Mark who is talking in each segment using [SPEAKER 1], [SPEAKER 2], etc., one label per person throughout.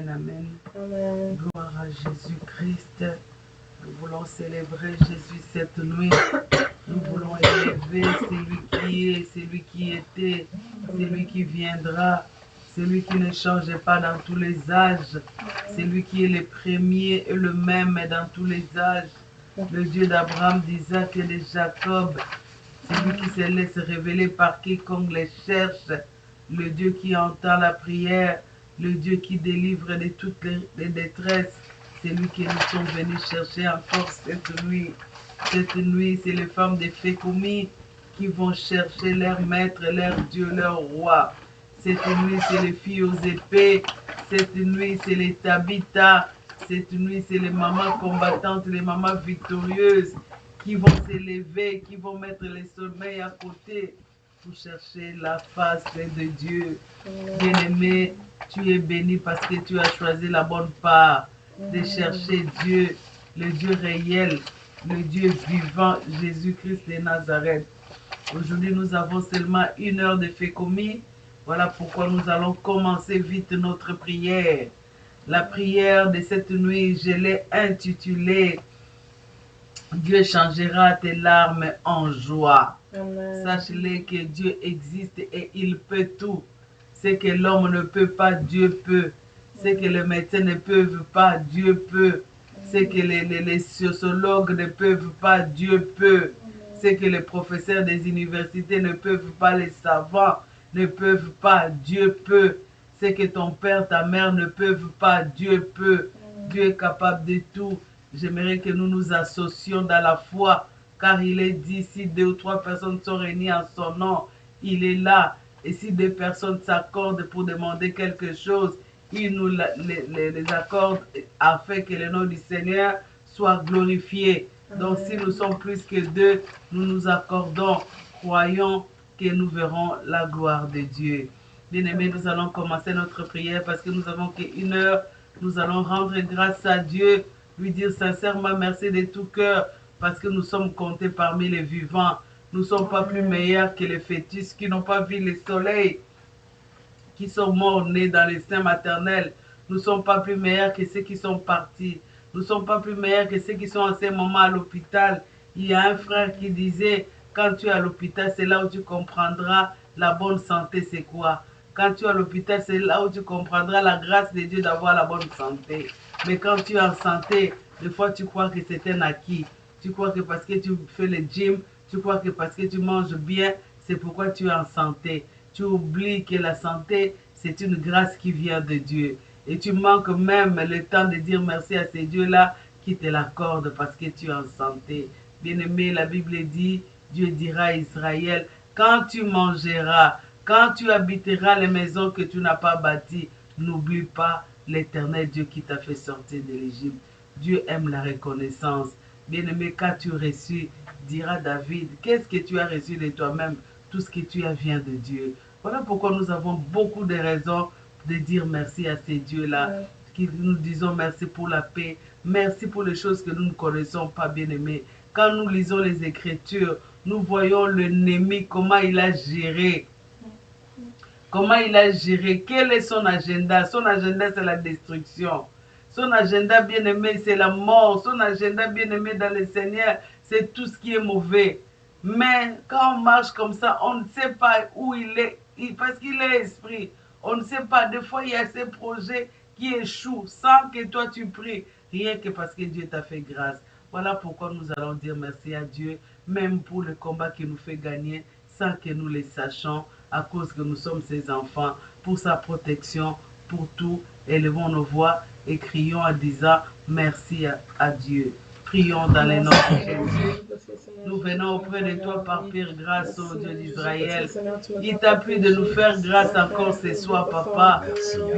[SPEAKER 1] Amen, amen.
[SPEAKER 2] Amen.
[SPEAKER 1] Gloire à Jésus-Christ. Nous voulons célébrer Jésus cette nuit. Nous voulons élever celui qui est, celui qui était, celui qui viendra, celui qui ne change pas dans tous les âges, celui qui est le premier et le même dans tous les âges, le Dieu d'Abraham, d'Isaac et de Jacob, celui qui se laisse révéler par quiconque les cherche, le Dieu qui entend la prière, le Dieu qui délivre de toutes les détresses, c'est lui que nous sommes venus chercher encore cette nuit. Cette nuit, c'est les femmes de Fécoumi qui vont chercher leur maître, leur Dieu, leur roi. Cette nuit, c'est les filles aux épées. Cette nuit, c'est les Tabitha. Cette nuit, c'est les mamans combattantes, les mamans victorieuses qui vont s'élever, qui vont mettre les sommeils à côté pour chercher la face de Dieu. Bien-aimé, tu es béni parce que tu as choisi la bonne part de chercher Dieu, le Dieu réel, le Dieu vivant, Jésus-Christ de Nazareth. Aujourd'hui, nous avons seulement 1 heure de Fécomi. Voilà pourquoi nous allons commencer vite notre prière. La prière de cette nuit, je l'ai intitulée « Dieu changera tes larmes en joie ». Sache-le que Dieu existe et il peut tout. Ce que l'homme ne peut pas, Dieu peut. Ce que les médecins ne peuvent pas, Dieu peut. Ce que les sociologues ne peuvent pas, Dieu peut. Ce que les professeurs des universités ne peuvent pas, les savants ne peuvent pas, Dieu peut. Ce que ton père, ta mère ne peuvent pas, Dieu peut. Dieu est capable de tout. J'aimerais que nous nous associons dans la foi, car il est dit, si 2 ou 3 personnes sont réunies en son nom, il est là. Et si 2 personnes s'accordent pour demander quelque chose, il nous les accorde afin que le nom du Seigneur soit glorifié. Donc si nous sommes plus que 2, nous nous accordons, croyons que nous verrons la gloire de Dieu. Bien-aimés, nous allons commencer notre prière parce que nous avons qu'1 heure. Nous allons rendre grâce à Dieu, lui dire sincèrement merci de tout cœur parce que nous sommes comptés parmi les vivants. Nous ne sommes pas plus meilleurs que les fœtus qui n'ont pas vu le soleil, qui sont morts nés dans les seins maternels. Nous ne sommes pas plus meilleurs que ceux qui sont partis. Nous ne sommes pas plus meilleurs que ceux qui sont en ce moment à l'hôpital. Il y a un frère qui disait, quand tu es à l'hôpital, c'est là où tu comprendras la bonne santé, c'est quoi. Quand tu es à l'hôpital, c'est là où tu comprendras la grâce de Dieu d'avoir la bonne santé. Mais quand tu es en santé, des fois tu crois que c'est un acquis. Tu crois que parce que tu fais le gym, tu crois que parce que tu manges bien, c'est pourquoi tu es en santé. Tu oublies que la santé, c'est une grâce qui vient de Dieu. Et tu manques même le temps de dire merci à ces dieux-là qui te l'accordent parce que tu es en santé. Bien-aimé, la Bible dit, Dieu dira à Israël, quand tu mangeras, quand tu habiteras les maisons que tu n'as pas bâties, n'oublie pas l'Éternel Dieu qui t'a fait sortir de l'Égypte. Dieu aime la reconnaissance. Bien-aimé, qu'as-tu reçu, dira David, qu'est-ce que tu as reçu de toi-même? Tout ce que tu as vient de Dieu. Voilà pourquoi nous avons beaucoup de raisons de dire merci à ces dieux-là. Nous disons merci pour la paix, merci pour les choses que nous ne connaissons pas, bien-aimés. Quand nous lisons les Écritures, nous voyons l'ennemi, comment il a géré. Comment il a géré, quel est son agenda? Son agenda, c'est la destruction. Son agenda, bien-aimé, c'est la mort. Son agenda, bien-aimé, dans le Seigneur, c'est tout ce qui est mauvais. Mais quand on marche comme ça, on ne sait pas où il est, parce qu'il est esprit. On ne sait pas, des fois, il y a ces projets qui échouent sans que toi tu pries, rien que parce que Dieu t'a fait grâce. Voilà pourquoi nous allons dire merci à Dieu, même pour le combat qu'il nous fait gagner, sans que nous les sachions, à cause que nous sommes ses enfants, pour sa protection, pour tout. Élevons nos voix et crions en disant merci à Dieu. Prions dans les noms de Jésus. Nous venons auprès de toi par pire grâce, ô Dieu d'Israël. Il t'a plu de nous faire grâce encore ce soir, Papa,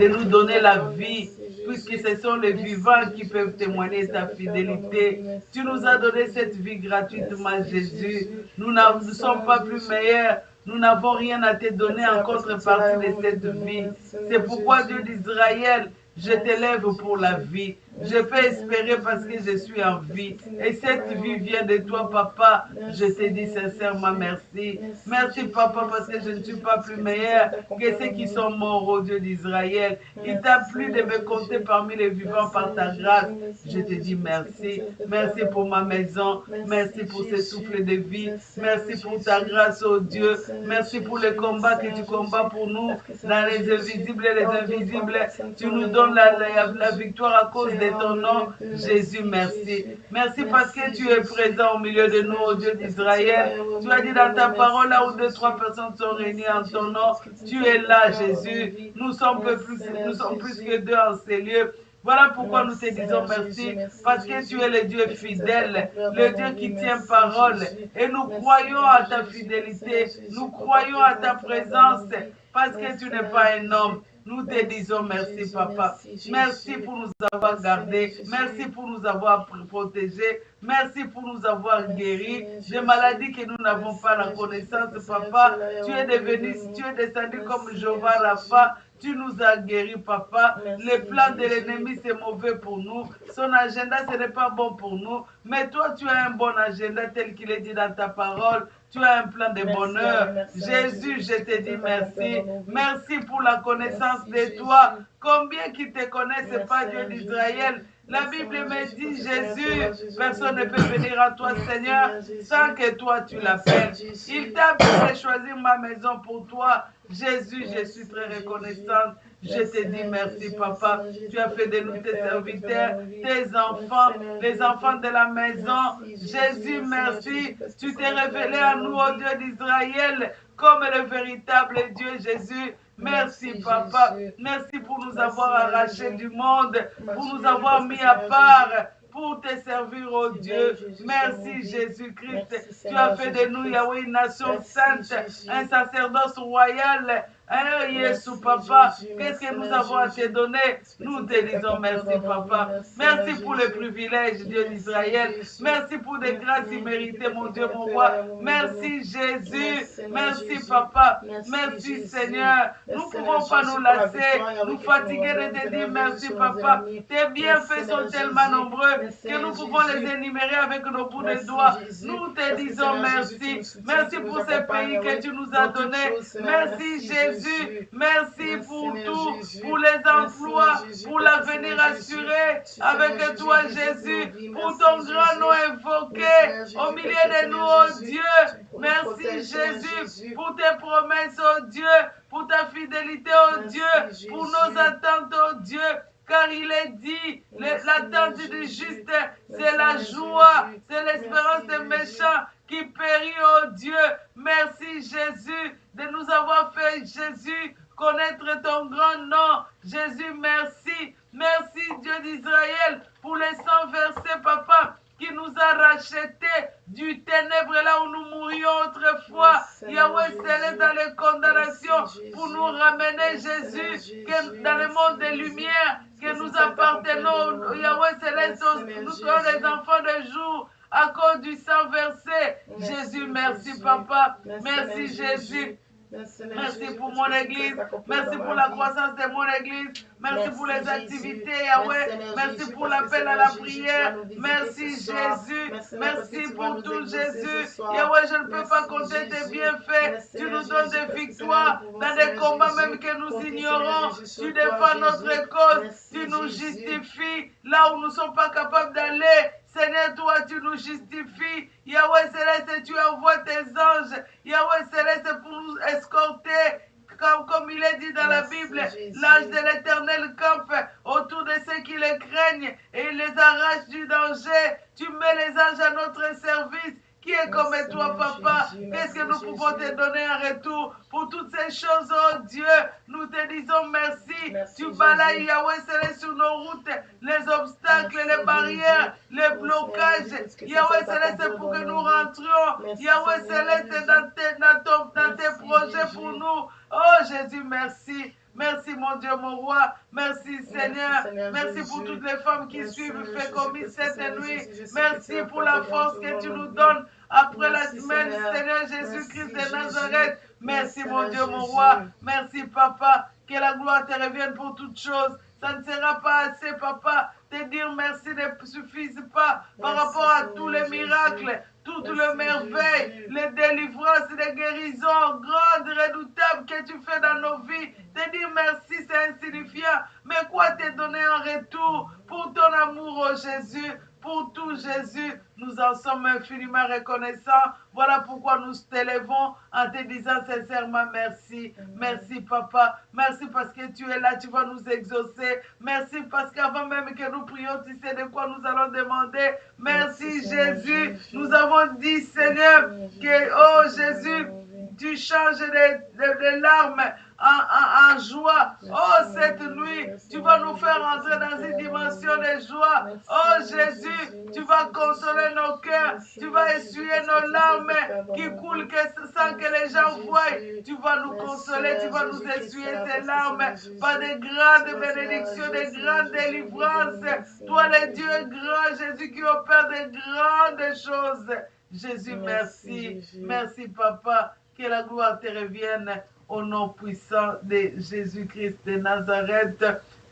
[SPEAKER 1] de nous donner la vie, puisque ce sont les vivants qui peuvent témoigner ta fidélité. Tu nous as donné cette vie gratuitement, Jésus. Nous ne sommes pas plus meilleurs. Nous n'avons rien à te donner en contrepartie de cette vie. C'est pourquoi, Dieu d'Israël, je t'élève pour la vie. Je peux espérer parce que je suis en vie. Et cette vie vient de toi, papa. Je te dis sincèrement merci. Merci, papa, parce que je ne suis pas plus meilleur que ceux qui sont morts, au Dieu d'Israël. Il t'a plu de me compter parmi les vivants par ta grâce. Je te dis merci. Merci pour ma maison. Merci pour ce souffle de vie. Merci pour ta grâce, oh Dieu. Merci pour le combat que tu combats pour nous, dans les invisibles et les invisibles. Tu nous donnes la victoire à cause de ton nom. Jésus, merci. Merci parce que tu es présent au milieu de nous, au Dieu d'Israël. Tu as dit dans ta parole, là où deux, trois personnes sont réunies en ton nom, tu es là, Jésus. Nous sommes plus que deux en ces lieux. Voilà pourquoi nous te disons merci, parce que tu es le Dieu fidèle, le Dieu qui tient parole. Et nous croyons à ta fidélité, nous croyons à ta présence, parce que tu n'es pas un homme. Nous te disons merci, papa. Merci pour nous avoir gardés. Merci pour nous avoir protégés. Merci pour nous avoir guéris des maladies que nous n'avons pas la connaissance, papa. Tu es descendu comme Jéhovah Rapha. Tu nous as guéris, papa. Le plan de l'ennemi, c'est mauvais pour nous. Son agenda, ce n'est pas bon pour nous. Mais toi, tu as un bon agenda tel qu'il est dit dans ta parole. Tu as un plan de bonheur. Jésus, je te dis merci. Merci pour la connaissance de toi. Combien qui te connaissent pas, Dieu d'Israël? La Bible me dit, Jésus, personne ne peut venir à toi, Seigneur, sans que toi tu l'appelles. Il t'a appelé de choisir ma maison pour toi. Jésus, je suis très reconnaissante. Je te dis merci, papa. Tu as fait de nous tes serviteurs, tes enfants, les enfants de la maison. Jésus, merci. Tu t'es révélé à nous, au Dieu d'Israël, comme le véritable Dieu, Jésus. Merci, papa. Merci pour nous avoir arrachés du monde, pour nous avoir mis à part, pour te servir, oh Dieu. Merci, Jésus-Christ. Tu as fait de nous, Yahweh, une nation sainte, un sacerdoce royal. Jésus, papa, qu'est-ce que nous avons à te donner? Nous te disons merci, papa. Merci pour le privilège, Dieu d'Israël. Merci pour des grâces imméritées, mon Dieu, mon roi. Merci, Jésus. Merci, papa. Merci, Seigneur. Nous ne pouvons pas nous lasser, nous fatiguer de te dire merci, papa. Tes bienfaits sont tellement nombreux que nous pouvons les énumérer avec nos bouts de doigts. Nous te disons merci. Merci pour ce pays que tu nous as donné. Merci, Jésus. Merci pour tout, pour les emplois, pour l'avenir assuré avec toi, Jésus, pour ton grand nom invoqué au milieu de nous, oh Dieu. Merci, Jésus, pour tes promesses, oh Dieu, pour ta fidélité, oh Dieu, pour nos attentes, oh Dieu. Car il est dit, l'attente du juste, c'est la joie, c'est l'espérance des méchants qui périt, oh Dieu. Merci, Jésus, de nous avoir fait, Jésus, connaître ton grand nom. Jésus, merci. Merci, Dieu d'Israël, pour les 100 versets, papa, qui nous a rachetés du ténèbre là où nous mourions autrefois. Yahweh Céleste, dans les condamnations, pour nous ramener, Jésus, dans le monde des lumières, que nous appartenons, Yahweh Céleste, nous sommes les enfants de jour. À cause du sang versé. Jésus, merci, papa. Merci, Jésus. Merci pour mon église. Merci pour la croissance de mon église. Merci pour les activités, Yahweh. Merci pour l'appel à la prière. Merci, Jésus. Merci pour tout, Jésus. Yahweh, je ne peux pas compter tes bienfaits. Tu nous donnes des victoires dans des combats même que nous ignorons. Tu défends notre cause. Tu nous justifies là où nous ne sommes pas capables d'aller. Seigneur, toi, tu nous justifies. Yahweh Céleste, tu envoies tes anges. Yahweh Céleste, pour nous escorter. Comme il est dit dans la Bible, l'ange de l'Éternel campe autour de ceux qui les craignent et il les arrache du danger. Tu mets les anges à notre service. Qui est comme toi, papa? Qu'est-ce que nous pouvons te donner en retour pour toutes ces choses, oh Dieu? Nous te disons merci. Tu balayes, Yahweh Céleste, sur nos routes, les obstacles, les barrières, les blocages. Yahweh Céleste, pour que nous rentrions. Yahweh Céleste, dans tes projets pour nous. Oh Jésus, merci. Merci mon Dieu, mon roi. Merci Seigneur. Merci pour toutes les femmes qui suivent Fais comme cette nuit. Merci pour la force que tu nous donnes après la semaine, Seigneur Jésus-Christ de Nazareth. Merci mon Dieu, mon roi. Merci papa. Que la gloire te revienne pour toutes choses. Ça ne sera pas assez, papa. Te dire merci ne suffise pas par rapport à tous les miracles, toutes les merveilles, les délivrances, les guérisons grandes, redoutables que tu fais dans nos vies. Te dire merci, c'est insignifiant. Mais quoi te donner en retour pour ton amour, oh Jésus? Pour tout, Jésus, nous en sommes infiniment reconnaissants. Voilà pourquoi nous t'élèvons en te disant sincèrement merci. Merci, papa. Merci parce que tu es là, tu vas nous exaucer. Merci parce qu'avant même que nous prions, tu sais de quoi nous allons demander. Merci, Jésus. Nous avons dit, Seigneur, que, oh Jésus, tu changes les larmes en joie. Oh, cette nuit, tu vas nous faire entrer dans une dimension de joie. Oh, Jésus, tu vas consoler nos cœurs. Tu vas essuyer nos larmes qui coulent sans que les gens voient. Tu vas nous consoler, tu vas nous essuyer ces larmes par de grandes bénédictions, de grandes délivrances. Toi, le Dieu grand, Jésus, qui opère de grandes choses. Jésus, merci. Merci, papa. Que la gloire te revienne au nom puissant de Jésus-Christ de Nazareth.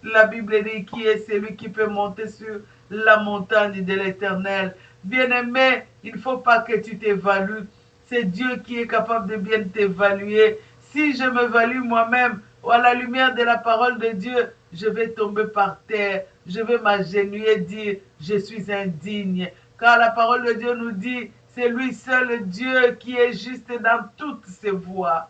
[SPEAKER 1] La Bible dit qui est celui qui peut monter sur la montagne de l'Éternel. Bien-aimé, il ne faut pas que tu t'évalues. C'est Dieu qui est capable de bien t'évaluer. Si je m'évalue moi-même à la lumière de la parole de Dieu, je vais tomber par terre. Je vais m'agenouiller et dire, je suis indigne. Car la parole de Dieu nous dit, c'est lui seul Dieu qui est juste dans toutes ses voies.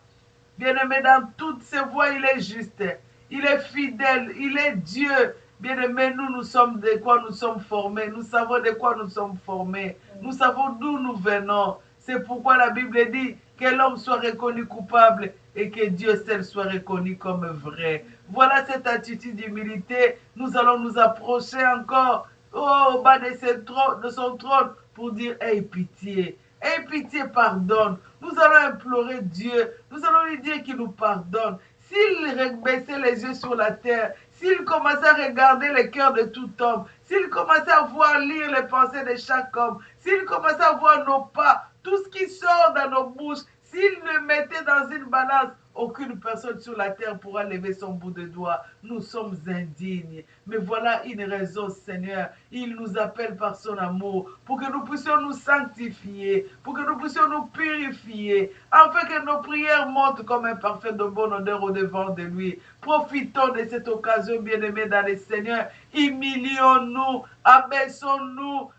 [SPEAKER 1] Bien-aimé, dans toutes ses voies, il est juste. Il est fidèle. Il est Dieu. Bien-aimé, nous sommes de quoi nous sommes formés. Nous savons de quoi nous sommes formés. Nous savons d'où nous venons. C'est pourquoi la Bible dit que l'homme soit reconnu coupable et que Dieu seul soit reconnu comme vrai. Voilà cette attitude d'humilité. Nous allons nous approcher encore au bas de son trône pour dire, aie pitié. Aie pitié, pardonne. Nous allons implorer Dieu. Nous allons lui dire qu'il nous pardonne. S'il baissait les yeux sur la terre, s'il commençait à regarder le cœur de tout homme, s'il commençait à voir lire les pensées de chaque homme, s'il commençait à voir nos pas, tout ce qui sort dans nos bouches, s'il le mettait dans une balance, aucune personne sur la terre pourra lever son bout de doigt. Nous sommes indignes. Mais voilà une raison, Seigneur. Il nous appelle par son amour pour que nous puissions nous sanctifier, pour que nous puissions nous purifier, afin que nos prières montent comme un parfum de bonne odeur au-devant de lui. Profitons de cette occasion, bien-aimés dans le Seigneur. Humilions-nous, abaissons-nous,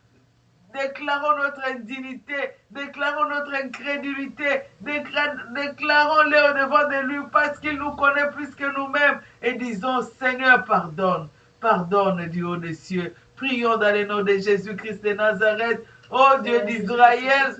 [SPEAKER 1] déclarons notre indignité, déclarons notre incrédulité, déclarons-le au-devant de lui parce qu'il nous connaît plus que nous-mêmes et disons, Seigneur, pardonne, pardonne du haut des cieux. Prions dans le nom de Jésus-Christ de Nazareth. Oh Dieu d'Israël,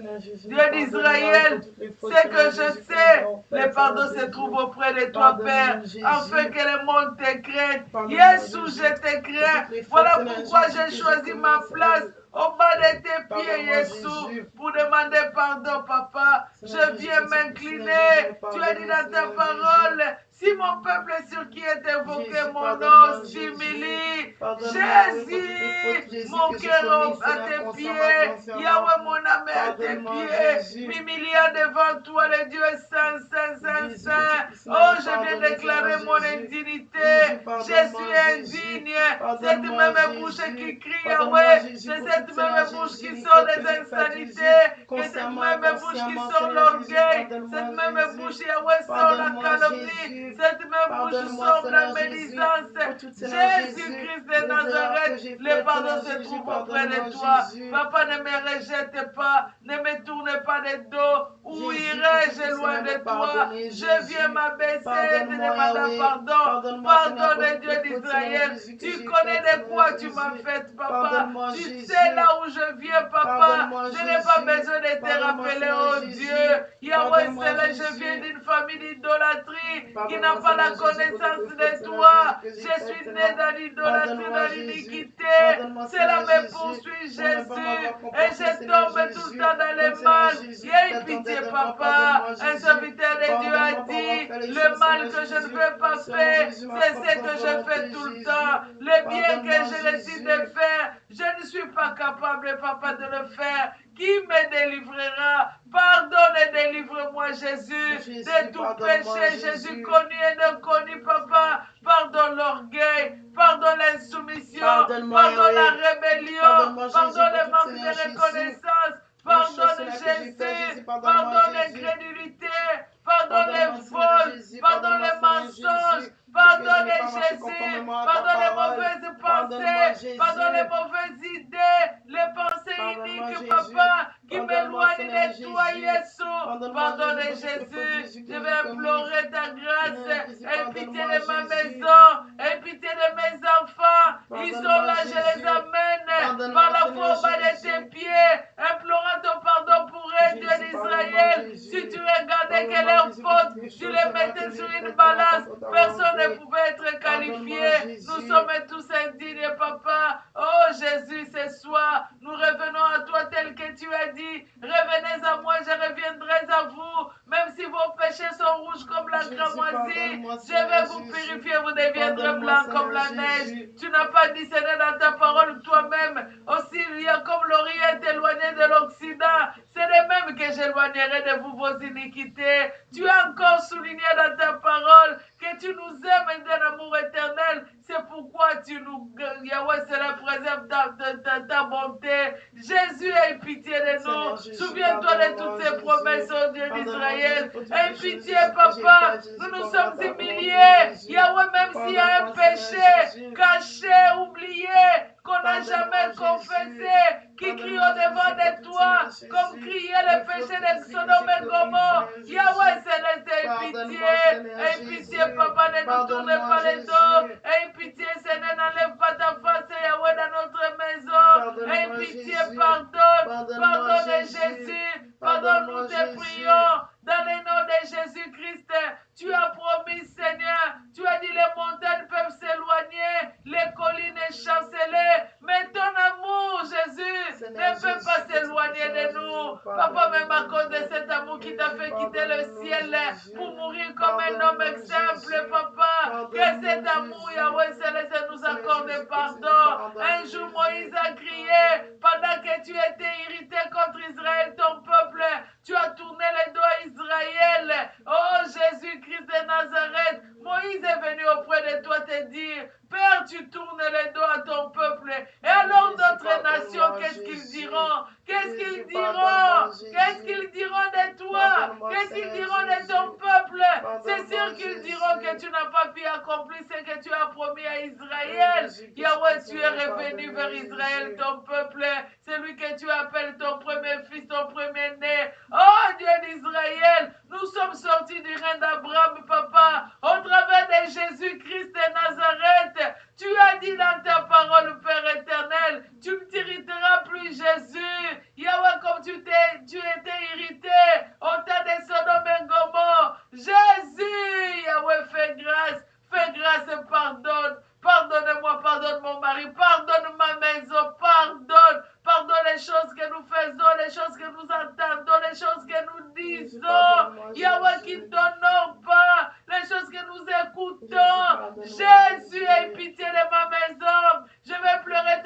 [SPEAKER 1] Dieu d'Israël, c'est que je sais, le pardon se trouve auprès de toi, Père, afin que le monde te craigne. Jésus, je te crains. Voilà pourquoi j'ai choisi ma place au bas de tes pieds, Jésus, pour demander pardon, papa. Je viens m'incliner. Tu as dit dans ta parole, si mon peuple sur qui est évoqué mon nom s'humilie, Jésus, mon cœur à tes pieds, Yahweh, mon âme est à tes pieds, m'humiliant devant toi, le Dieu est saint, saint, saint, saint. Oh, je viens déclarer mon indignité. Je suis indigne. Cette même bouche qui crie, Yahweh, c'est cette même bouche qui sort des insanités, que cette même bouche qui sort l'orgueil, cette même bouche, Yahweh, sort la calomnie. Cette même bouche sort la médisance. Jésus-Christ de Nazareth, le pardon se trouve auprès de toi. Papa, ne me rejette pas, ne me tourne pas de dos. Où irai-je loin de toi? Je viens m'abaisser, te demander pardon. Pardonne, Dieu d'Israël. Tu connais de quoi tu m'as fait, papa. Tu sais là où je viens, papa. Je n'ai pas besoin de te rappeler, oh Dieu. Yahweh, je viens d'une famille d'idolâtrie qui n'a pas la connaissance de toi. Je suis né dans l'idolâtrie, dans l'iniquité. Cela me poursuit, Jésus. Et je tombe tout le temps dans le mal. Aie pitié, papa. Un serviteur de Dieu a dit, le mal que je ne veux pas faire, c'est ce que je fais tout le temps. Le bien que je décide de faire, je ne suis pas capable, papa, de le faire. Qui me délivrera? Pardonne et délivre-moi, Jésus, de tout péché, Jésus, connu et non connu, papa. pardonne l'orgueil, pardonne l'insoumission,
[SPEAKER 2] Pardonne-moi,
[SPEAKER 1] pardonne la
[SPEAKER 2] Yahweh.
[SPEAKER 1] rébellion,
[SPEAKER 2] Pardonne-moi, Jésus,
[SPEAKER 1] pardonne
[SPEAKER 2] pour
[SPEAKER 1] le
[SPEAKER 2] toutes
[SPEAKER 1] manque
[SPEAKER 2] ces
[SPEAKER 1] de
[SPEAKER 2] Jésus.
[SPEAKER 1] reconnaissance,
[SPEAKER 2] Pour les choses
[SPEAKER 1] pardonne
[SPEAKER 2] cela que j'ai fait,
[SPEAKER 1] Jésus,
[SPEAKER 2] Jésus, pardonne-moi,
[SPEAKER 1] pardonne
[SPEAKER 2] Jésus.
[SPEAKER 1] l'incrédulité, pardonne les
[SPEAKER 2] Pardonne-moi, Seigneur
[SPEAKER 1] vols,
[SPEAKER 2] Jésus.
[SPEAKER 1] pardonne
[SPEAKER 2] Pardonne-moi,
[SPEAKER 1] les
[SPEAKER 2] Seigneur
[SPEAKER 1] mensonges,
[SPEAKER 2] Jésus. Parce que je
[SPEAKER 1] pardonne
[SPEAKER 2] n'ai pas marché
[SPEAKER 1] Jésus,
[SPEAKER 2] conformément à ta
[SPEAKER 1] pardonne les
[SPEAKER 2] parole.
[SPEAKER 1] mauvaises
[SPEAKER 2] Pardonne-moi,
[SPEAKER 1] pensées,
[SPEAKER 2] Jésus.
[SPEAKER 1] pardonne les mauvaises idées, les pensées
[SPEAKER 2] Pardonne-moi,
[SPEAKER 1] iniques,
[SPEAKER 2] Jésus.
[SPEAKER 1] papa, qui
[SPEAKER 2] Pardonne-moi,
[SPEAKER 1] m'éloignent
[SPEAKER 2] Seigneur
[SPEAKER 1] de toi,
[SPEAKER 2] Jésus.
[SPEAKER 1] Jésus.
[SPEAKER 2] Pardonne-moi,
[SPEAKER 1] Pardonne
[SPEAKER 2] Jésus, pour toutes les fautes,
[SPEAKER 1] Jésus,
[SPEAKER 2] Jésus,
[SPEAKER 1] je
[SPEAKER 2] que
[SPEAKER 1] vais
[SPEAKER 2] j'ai commises.
[SPEAKER 1] implorer ta grâce,
[SPEAKER 2] Seigneur Jésus,
[SPEAKER 1] aie pitié
[SPEAKER 2] pardonne-moi,
[SPEAKER 1] de ma
[SPEAKER 2] Jésus.
[SPEAKER 1] maison, aie pitié de mes enfants. Ils sont
[SPEAKER 2] Pardonne-moi,
[SPEAKER 1] là, je les
[SPEAKER 2] Jésus.
[SPEAKER 1] amène
[SPEAKER 2] Pardonne-moi,
[SPEAKER 1] par la
[SPEAKER 2] Seigneur
[SPEAKER 1] foi au bas de
[SPEAKER 2] Jésus.
[SPEAKER 1] tes pieds, implorant ton pardon pour eux, Dieu
[SPEAKER 2] Jésus, pardonne-moi,
[SPEAKER 1] d'Israël.
[SPEAKER 2] Jésus.
[SPEAKER 1] Si tu regardais que
[SPEAKER 2] Pardonne-moi,
[SPEAKER 1] leurs
[SPEAKER 2] Jésus, pour toutes
[SPEAKER 1] fautes,
[SPEAKER 2] les
[SPEAKER 1] tu
[SPEAKER 2] choses,
[SPEAKER 1] les
[SPEAKER 2] Seigneur,
[SPEAKER 1] mettais
[SPEAKER 2] que
[SPEAKER 1] sur
[SPEAKER 2] j'ai
[SPEAKER 1] une
[SPEAKER 2] faites
[SPEAKER 1] balance,
[SPEAKER 2] contre ta
[SPEAKER 1] personne ne
[SPEAKER 2] volonté.
[SPEAKER 1] pouvait être
[SPEAKER 2] Pardonne-moi,
[SPEAKER 1] qualifié.
[SPEAKER 2] Jésus.
[SPEAKER 1] Nous sommes tous indignes, papa. Oh Jésus, ce soir, nous revenons à toi tel que tu as dit. Revenez à moi, je reviendrai à vous. Même si vos péchés sont rouges comme la
[SPEAKER 2] Jésus,
[SPEAKER 1] cramoisie,
[SPEAKER 2] pardonne-moi,
[SPEAKER 1] je vais
[SPEAKER 2] Seigneur
[SPEAKER 1] vous
[SPEAKER 2] Jésus.
[SPEAKER 1] purifier, vous deviendrez
[SPEAKER 2] Pardonne-moi,
[SPEAKER 1] blancs comme
[SPEAKER 2] Seigneur
[SPEAKER 1] la neige.
[SPEAKER 2] Jésus.
[SPEAKER 1] Tu n'as pas discerné dans ta parole toi-même. Aussi, il y a comme l'Orient est éloigné de l'Occident. C'est de même que j'éloignerai de vous vos iniquités. Tu as encore souligné dans ta parole que tu nous aimes d'un amour éternel. C'est pourquoi tu nous, Yahweh, cela préserve ta bonté. Jésus, aie pitié de nous. Souviens-toi de toutes ces promesses, oh Dieu d'Israël. Aie pitié, papa. Nous nous sommes humiliés. Yahweh, même s'il y a un péché caché, oublié, qu'on n'a jamais confessé, qui crie au devant de toi, comme criait le péché de Sodome et Gomorrhe. Yahweh, céleste, aie pitié. Aie pitié, papa, ne nous tourne pas les dos. Aie pitié, Seigneur, n'enlève pas ta face, Yahweh, dans notre maison. Aie pitié, pardonne. Pardonne, Jésus. Pardonne-nous, te prions. Dans le nom de Jésus-Christ, tu as promis, Seigneur, tu as dit les montagnes peuvent s'éloigner, les collines chanceler, mais ton amour, Jésus, ne peut pas s'éloigner de nous. Papa, même à cause de cet amour qui t'a fait quitter le ciel pour mourir comme un homme simple, papa, que cet amour, Yahweh Céleste, nous accorde pardon. Un jour, Moïse a crié, pendant que tu étais irrité contre Israël, ton peuple, tu as tourné les dos à Israël. Oh Jésus-Christ de Nazareth, Moïse est venu auprès de toi te dire, Père, tu tournes les dos à ton peuple. Et alors d'autres nations, qu'est-ce qu'ils diront? Qu'est-ce qu'ils diront? Qu'est-ce qu'ils diront de toi? Qu'est-ce qu'ils diront de ton peuple? C'est sûr qu'ils diront que tu n'as pas pu accomplir ce que tu as promis à Israël. Yahweh, tu es revenu vers Israël, ton peuple, celui que tu appelles ton premier fils, ton premier-né. Oh Dieu d'Israël, nous sommes sortis du règne d'Abraham, papa, au travers de Jésus-Christ de Nazareth. Tu as dit dans ta parole, Père éternel, tu ne t'irriteras plus, Jésus. Yahweh, comme tu étais irrité au temps de Sodome et Gomorrhe. Jésus, Yahweh, fais grâce, pardonne. Pardonne-moi, pardonne mon mari, pardonne ma maison, pardonne les choses que nous faisons, les choses que nous entendons, les choses que nous disons. Yahweh, qui ne t'honore pas, les choses que nous écoutons. Jésus, aie pitié de ma maison. Je vais pleurer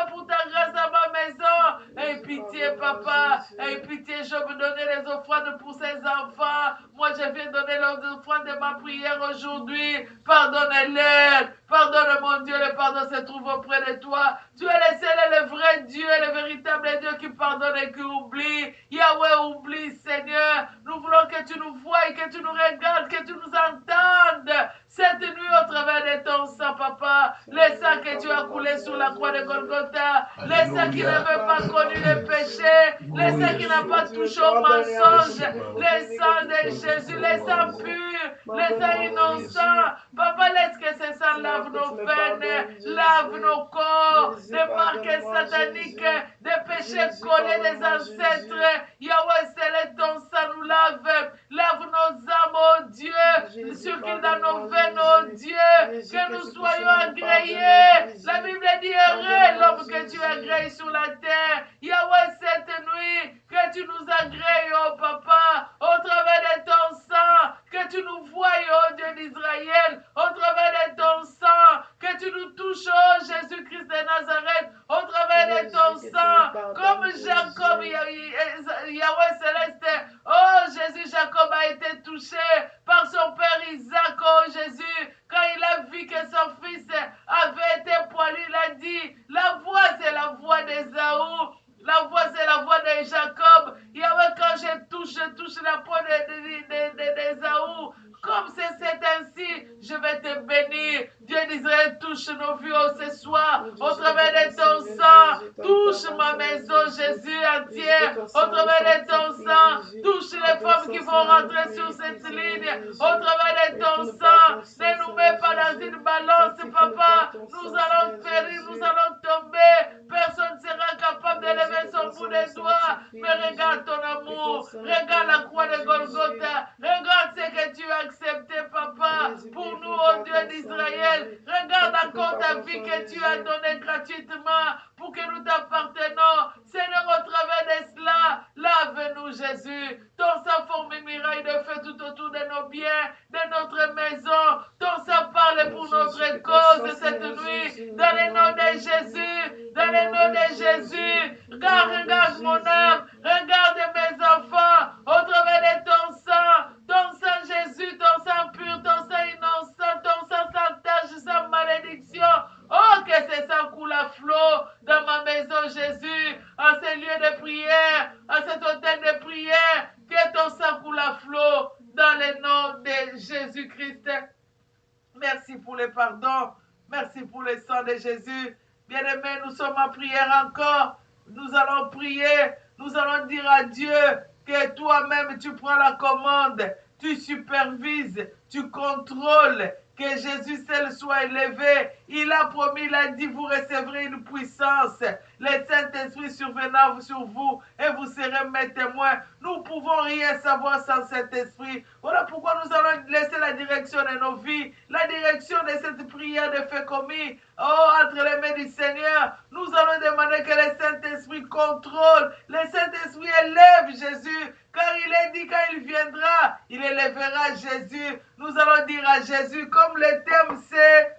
[SPEAKER 1] pour ta grâce à ma maison. Aie pitié, papa. Aie pitié, je veux donner les offrandes pour ces enfants. Moi, je viens donner les offrandes de ma prière aujourd'hui. Pardonne-les. Pardonne, mon Dieu, le pardon se trouve auprès de toi. Tu es le seul et le vrai Dieu, le véritable Dieu qui pardonne et qui oublie. Yahweh, oublie, Seigneur. Nous voulons que tu nous voies, que tu nous regardes, que tu nous entendes. Cette nuit, au travers de ton sang, papa, le sang que tu as coulé sur la croix de Golgotha, le sang qui n'avait pas connu le péché, le sang qui n'a pas touché au mensonge, le sang de Jésus, le sang pur, le sang innocent. Papa, laisse que ce sang lave nos veines, lave nos corps, des marques sataniques, des péchés collés des ancêtres. Yahweh, c'est ton sang nous lave nos âmes, oh Dieu, sur qui dans nos veines, oh Dieu, que nous soyons agréés. La Bible dit, heureux l'homme que tu agrées sur la terre. Yahweh, cette nuit, que tu nous agrées, oh Papa, au travers de ton sang, que tu nous voies, oh Dieu d'Israël, au travers de ton sang, que tu nous touches, oh Jésus-Christ de Nazareth, au travers de ton sang, comme Jacob, Yahweh Céleste, oh Jésus, Jacob a été touché par son père Isaac, oh Jésus, quand il a vu touche la peau d'Ésaü. Comme c'est ainsi, je vais te bénir. Dieu d'Israël, touche nos vies ce soir. Au travers de ton sang, touche ma maison, Jésus entière. Au travers de ton sang, touche les femmes qui vont rentrer sur cette ligne. Au travers de ton sang, ne nous mets pas dans une balance, papa. Nous allons périr, nous allons tomber. Personne ne sera capable de lever son bout de doigts. Mais regarde ton amour. Regarde la croix de Golgotha. Regarde ce que tu as accepté, papa, pour nous, oh Dieu d'Israël. Regarde encore ta vie que tu as donnée gratuitement pour que nous t'appartenons. Seigneur, au travers de cela, lave-nous, Jésus. Ton sang forme une muraille de feu tout autour de nos biens, de notre maison. Ton sang parle pour notre cause cette nuit. Dans le nom de Jésus, dans le nom de Jésus. Regarde mon âme, regarde mes enfants, au travers de ton sang Jésus, ton sang pur, ton sang innocent, ton sang sans tache, sans malédiction. Oh, que ce sang coule à flot dans ma maison, Jésus, en ce lieu de prière, en cet hôtel de prière, que ton sang coule à flot dans le nom de Jésus-Christ. Merci pour le pardon, merci pour le sang de Jésus. Bien-aimés, nous sommes en prière encore. Nous allons prier, nous allons dire à Dieu que toi-même tu prends la commande, tu supervises, tu contrôles, que Jésus seul soit élevé. Il a promis, il a dit, vous recevrez une puissance. Le Saint-Esprit survenant sur vous et vous serez mes témoins. Nous ne pouvons rien savoir sans Saint-Esprit. Voilà pourquoi nous allons laisser la direction de nos vies, la direction de cette prière de fait commis. Oh, entre les mains du Seigneur, nous allons demander que le Saint-Esprit contrôle, le Saint-Esprit élève Jésus, car il est dit quand il viendra, il élèvera Jésus. Nous allons dire à Jésus, comme le thème c'est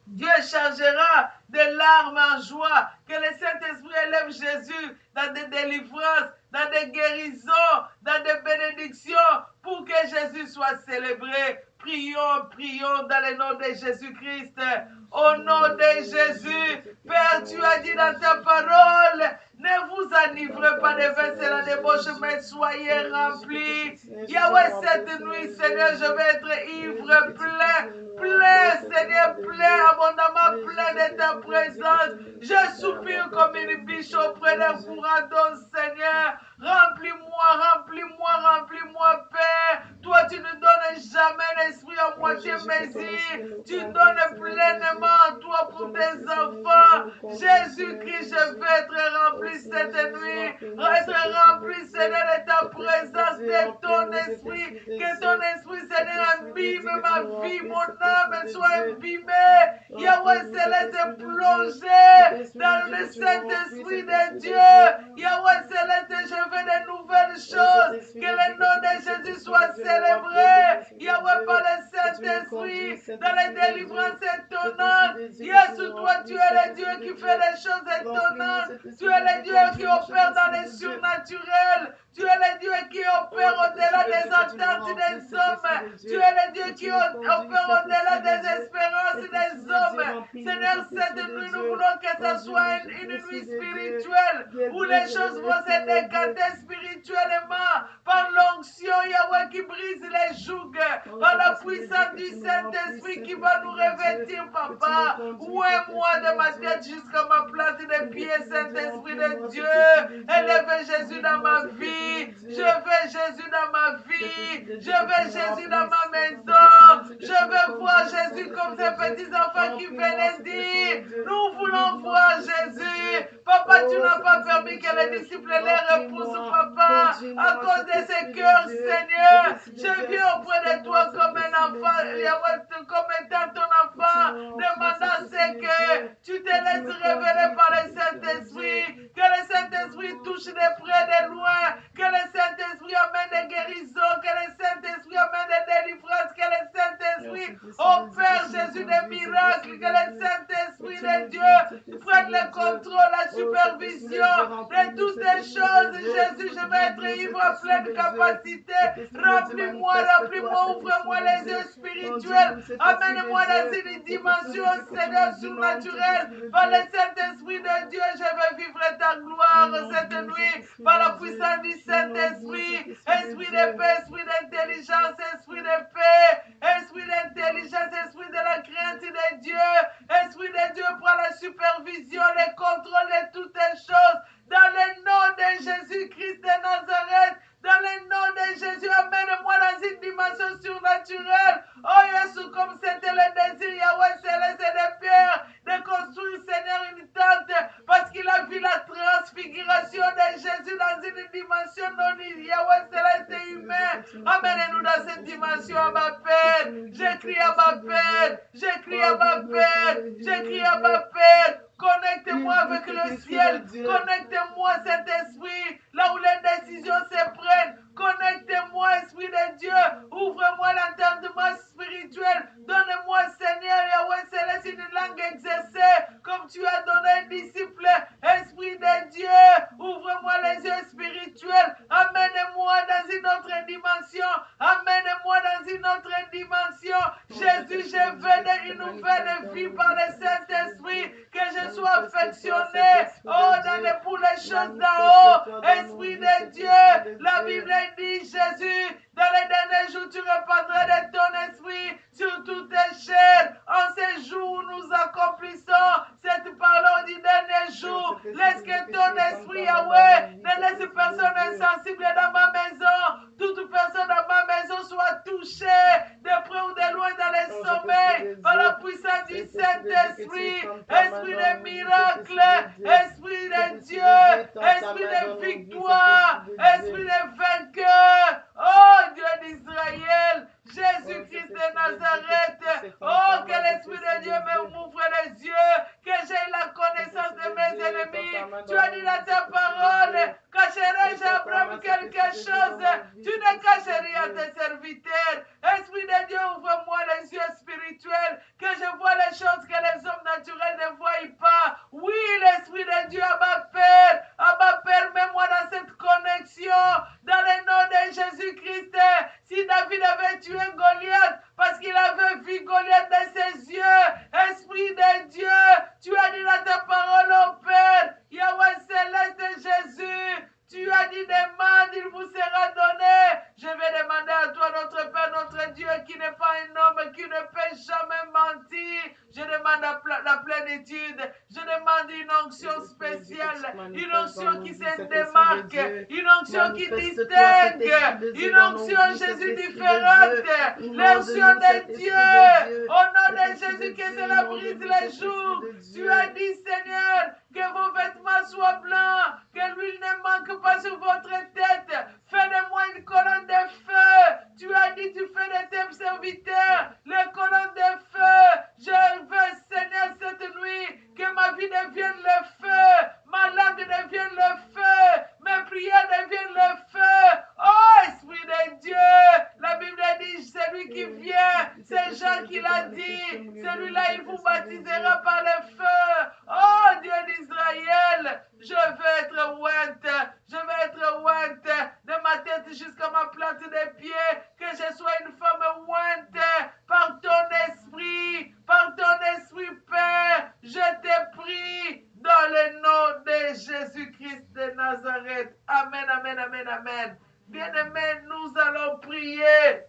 [SPEAKER 1] Dieu chargera de larmes en joie, que le Saint-Esprit élève Jésus dans des délivrances, dans des guérisons, dans des bénédictions, pour que Jésus soit célébré. Prions, prions dans le nom de Jésus-Christ. Au nom de Jésus, Père, tu as dit dans ta parole, ne vous enivrez pas de vin, c'est la débauche, mais soyez remplis. Yahweh, cette nuit, Seigneur, je vais être ivre, plein, Seigneur, plein, abondamment plein de ta présence. Je soupire comme une biche auprès d'un courant d'eau, Seigneur. Remplis-moi, remplis-moi, remplis-moi, Père. Toi, tu ne donnes jamais l'esprit à moitié mesure. Tu donnes pleinement, toi, pour tes enfants. Jésus-Christ, je veux être rempli cette nuit. Être rempli, Seigneur, de ta présence, de ton esprit. Que ton esprit, Seigneur, imbibe ma vie, mon âme soit imbibée. Yahweh Céleste, plongé dans le Saint-Esprit de Dieu. Yahweh Céleste, je veux de nouvelles choses. Que le nom de Jésus soit célébré. Yahweh, par le Saint-Esprit, dans les délivrances étonnantes. Jésus, toi, tu es le Dieu qui fait les choses étonnantes. Tu es le Dieu qui opère dans les surnaturels. Tu es le Dieu qui opère au-delà des attentes des hommes. Tu es le Dieu qui opère au-delà des espérances des hommes. Seigneur, cette nuit, nous voulons que ce soit une nuit spirituelle où les choses vont se décanter spirituellement par l'onction Yahweh qui brise les jougs, par la puissance du Saint-Esprit qui va nous revêtir, papa. Où est moi de ma tête jusqu'à ma place des pieds, Saint-Esprit de Dieu. Élève Jésus dans ma vie. Je veux Jésus dans ma vie. Je veux Jésus dans ma maison. Je veux voir Jésus comme ces petits enfants qui venaient dire, nous voulons voir Jésus. Papa, tu n'as pas permis que les disciples les repoussent, papa. À cause de ces cœurs, Seigneur, je viens auprès de toi comme un enfant, comme étant ton enfant, demandant ce que tu te laisses révéler par le Saint-Esprit, que le Saint-Esprit touche de près, de loin, que le Saint-Esprit amène des guérisons, que le Saint-Esprit amène des délivrances, que le Saint-Esprit opère Jésus des miracles, que le Saint-Esprit de Dieu prenne le contrôle, la supervision de toutes ces choses. Jésus, je vais être ivre à pleine capacité. Remplis-moi, remplis-moi, ouvre-moi les yeux spirituels. Amène-moi dans une dimension, Seigneur, surnaturelle. Par le Saint-Esprit de Dieu, je veux vivre ta gloire cette nuit. Par la puissance du Saint-Esprit. de paix, esprit d'intelligence, esprit de paix, esprit d'intelligence, esprit de la crainte de Dieu, esprit de Dieu, prend la supervision, le contrôle de toutes les choses, dans le nom de Jésus-Christ de Nazareth, dans le nom de Jésus, amène-moi dans une dimension surnaturelle. Oh Jésus, comme c'était le désir, Yahweh Céleste et de Pierre, de construire, Seigneur, une tente, parce qu'il a vu la transfiguration de Jésus dans une dimension non Yahweh Céleste et humain. Amène-nous dans cette dimension, à ma Père. J'écris à ma Père, j'écris à ma Père, j'écris à ma Père. Connecte-moi avec le ciel, connecte-moi cet esprit, là où les décisions se prennent. Connecte-moi, Esprit de Dieu, ouvre-moi l'entendement spirituel. Donne-moi, Seigneur Yahweh Céleste, une langue exercée, comme tu as donné un disciple. Esprit de Dieu, ouvre-moi les yeux spirituels. Amène-moi dans une autre dimension. Amène-moi dans une autre dimension. Jésus, je veux une nouvelle vie par le Saint-Esprit. Que je sois affectionné, pour les choses d'en haut. Esprit de Dieu, la Bible dit, Jésus, dans les derniers jours, tu répandras de ton esprit sur toutes les chaînes. En ces jours, nous accomplissons cette parole du dernier jour. Laisse que ton esprit, Yahweh, ne laisse personne insensible dans ma maison. Toute personne dans ma maison soit touchée, de près ou de loin dans les sommeils, par la puissance du Saint-Esprit. Esprit de miracle, esprit de Dieu, esprit de victoire, esprit de vainqueur. Oh Dieu d'Israël, Jésus-Christ de Nazareth. Oh, que l'Esprit de Dieu m'ouvre les yeux, que j'ai la connaissance de mes ennemis. Tu as dit dans ta parole, cacherai-je à Abraham quelque chose? Tu ne caches rien à tes serviteurs. Esprit de Dieu, ouvre-moi les yeux spirituels, que je vois les choses que les hommes naturels ne voient pas. Oui, l'Esprit de Dieu, à ma Père, mets-moi dans cette connexion, dans le nom de Jésus-Christ. Si David avait tué Goliath, parce qu'il avait vu Goliath de ses yeux, Esprit de Dieu, tu as dit dans ta parole, au Père, Yahweh Céleste Jésus, tu as dit, demande, il vous sera donné. Je vais demander à toi, notre Père, notre Dieu, qui n'est pas un homme, qui ne peut jamais mentir. Je demande la plénitude. Je demande une onction spéciale, une onction qui se démarque, une onction qui distingue, une onction, Jésus, différente. L'onction de Dieu, au nom de Jésus, que cela brise les jours. Tu as dit, Seigneur, que vos vêtements soient blancs, que l'huile ne manque pas sur votre tête. Fais de moi une colonne de feu. Tu as dit, tu fais de tes serviteurs les colonnes de feu. Je veux, Seigneur, cette nuit, que ma vie devienne le feu, ma langue devienne le feu, mes prières deviennent le feu. Oh, Esprit de Dieu, la Bible dit, celui qui vient, c'est Jean qui l'a dit, celui-là, il vous baptisera par le feu. Oh, Dieu d'Israël, je veux être ointe, je veux être ointe de ma tête jusqu'à ma plante des pieds, que je sois une femme ointe par ton esprit, Père, je te prie dans le nom de Jésus-Christ de Nazareth. Amen, amen, amen, amen. Bien-aimés, nous allons prier.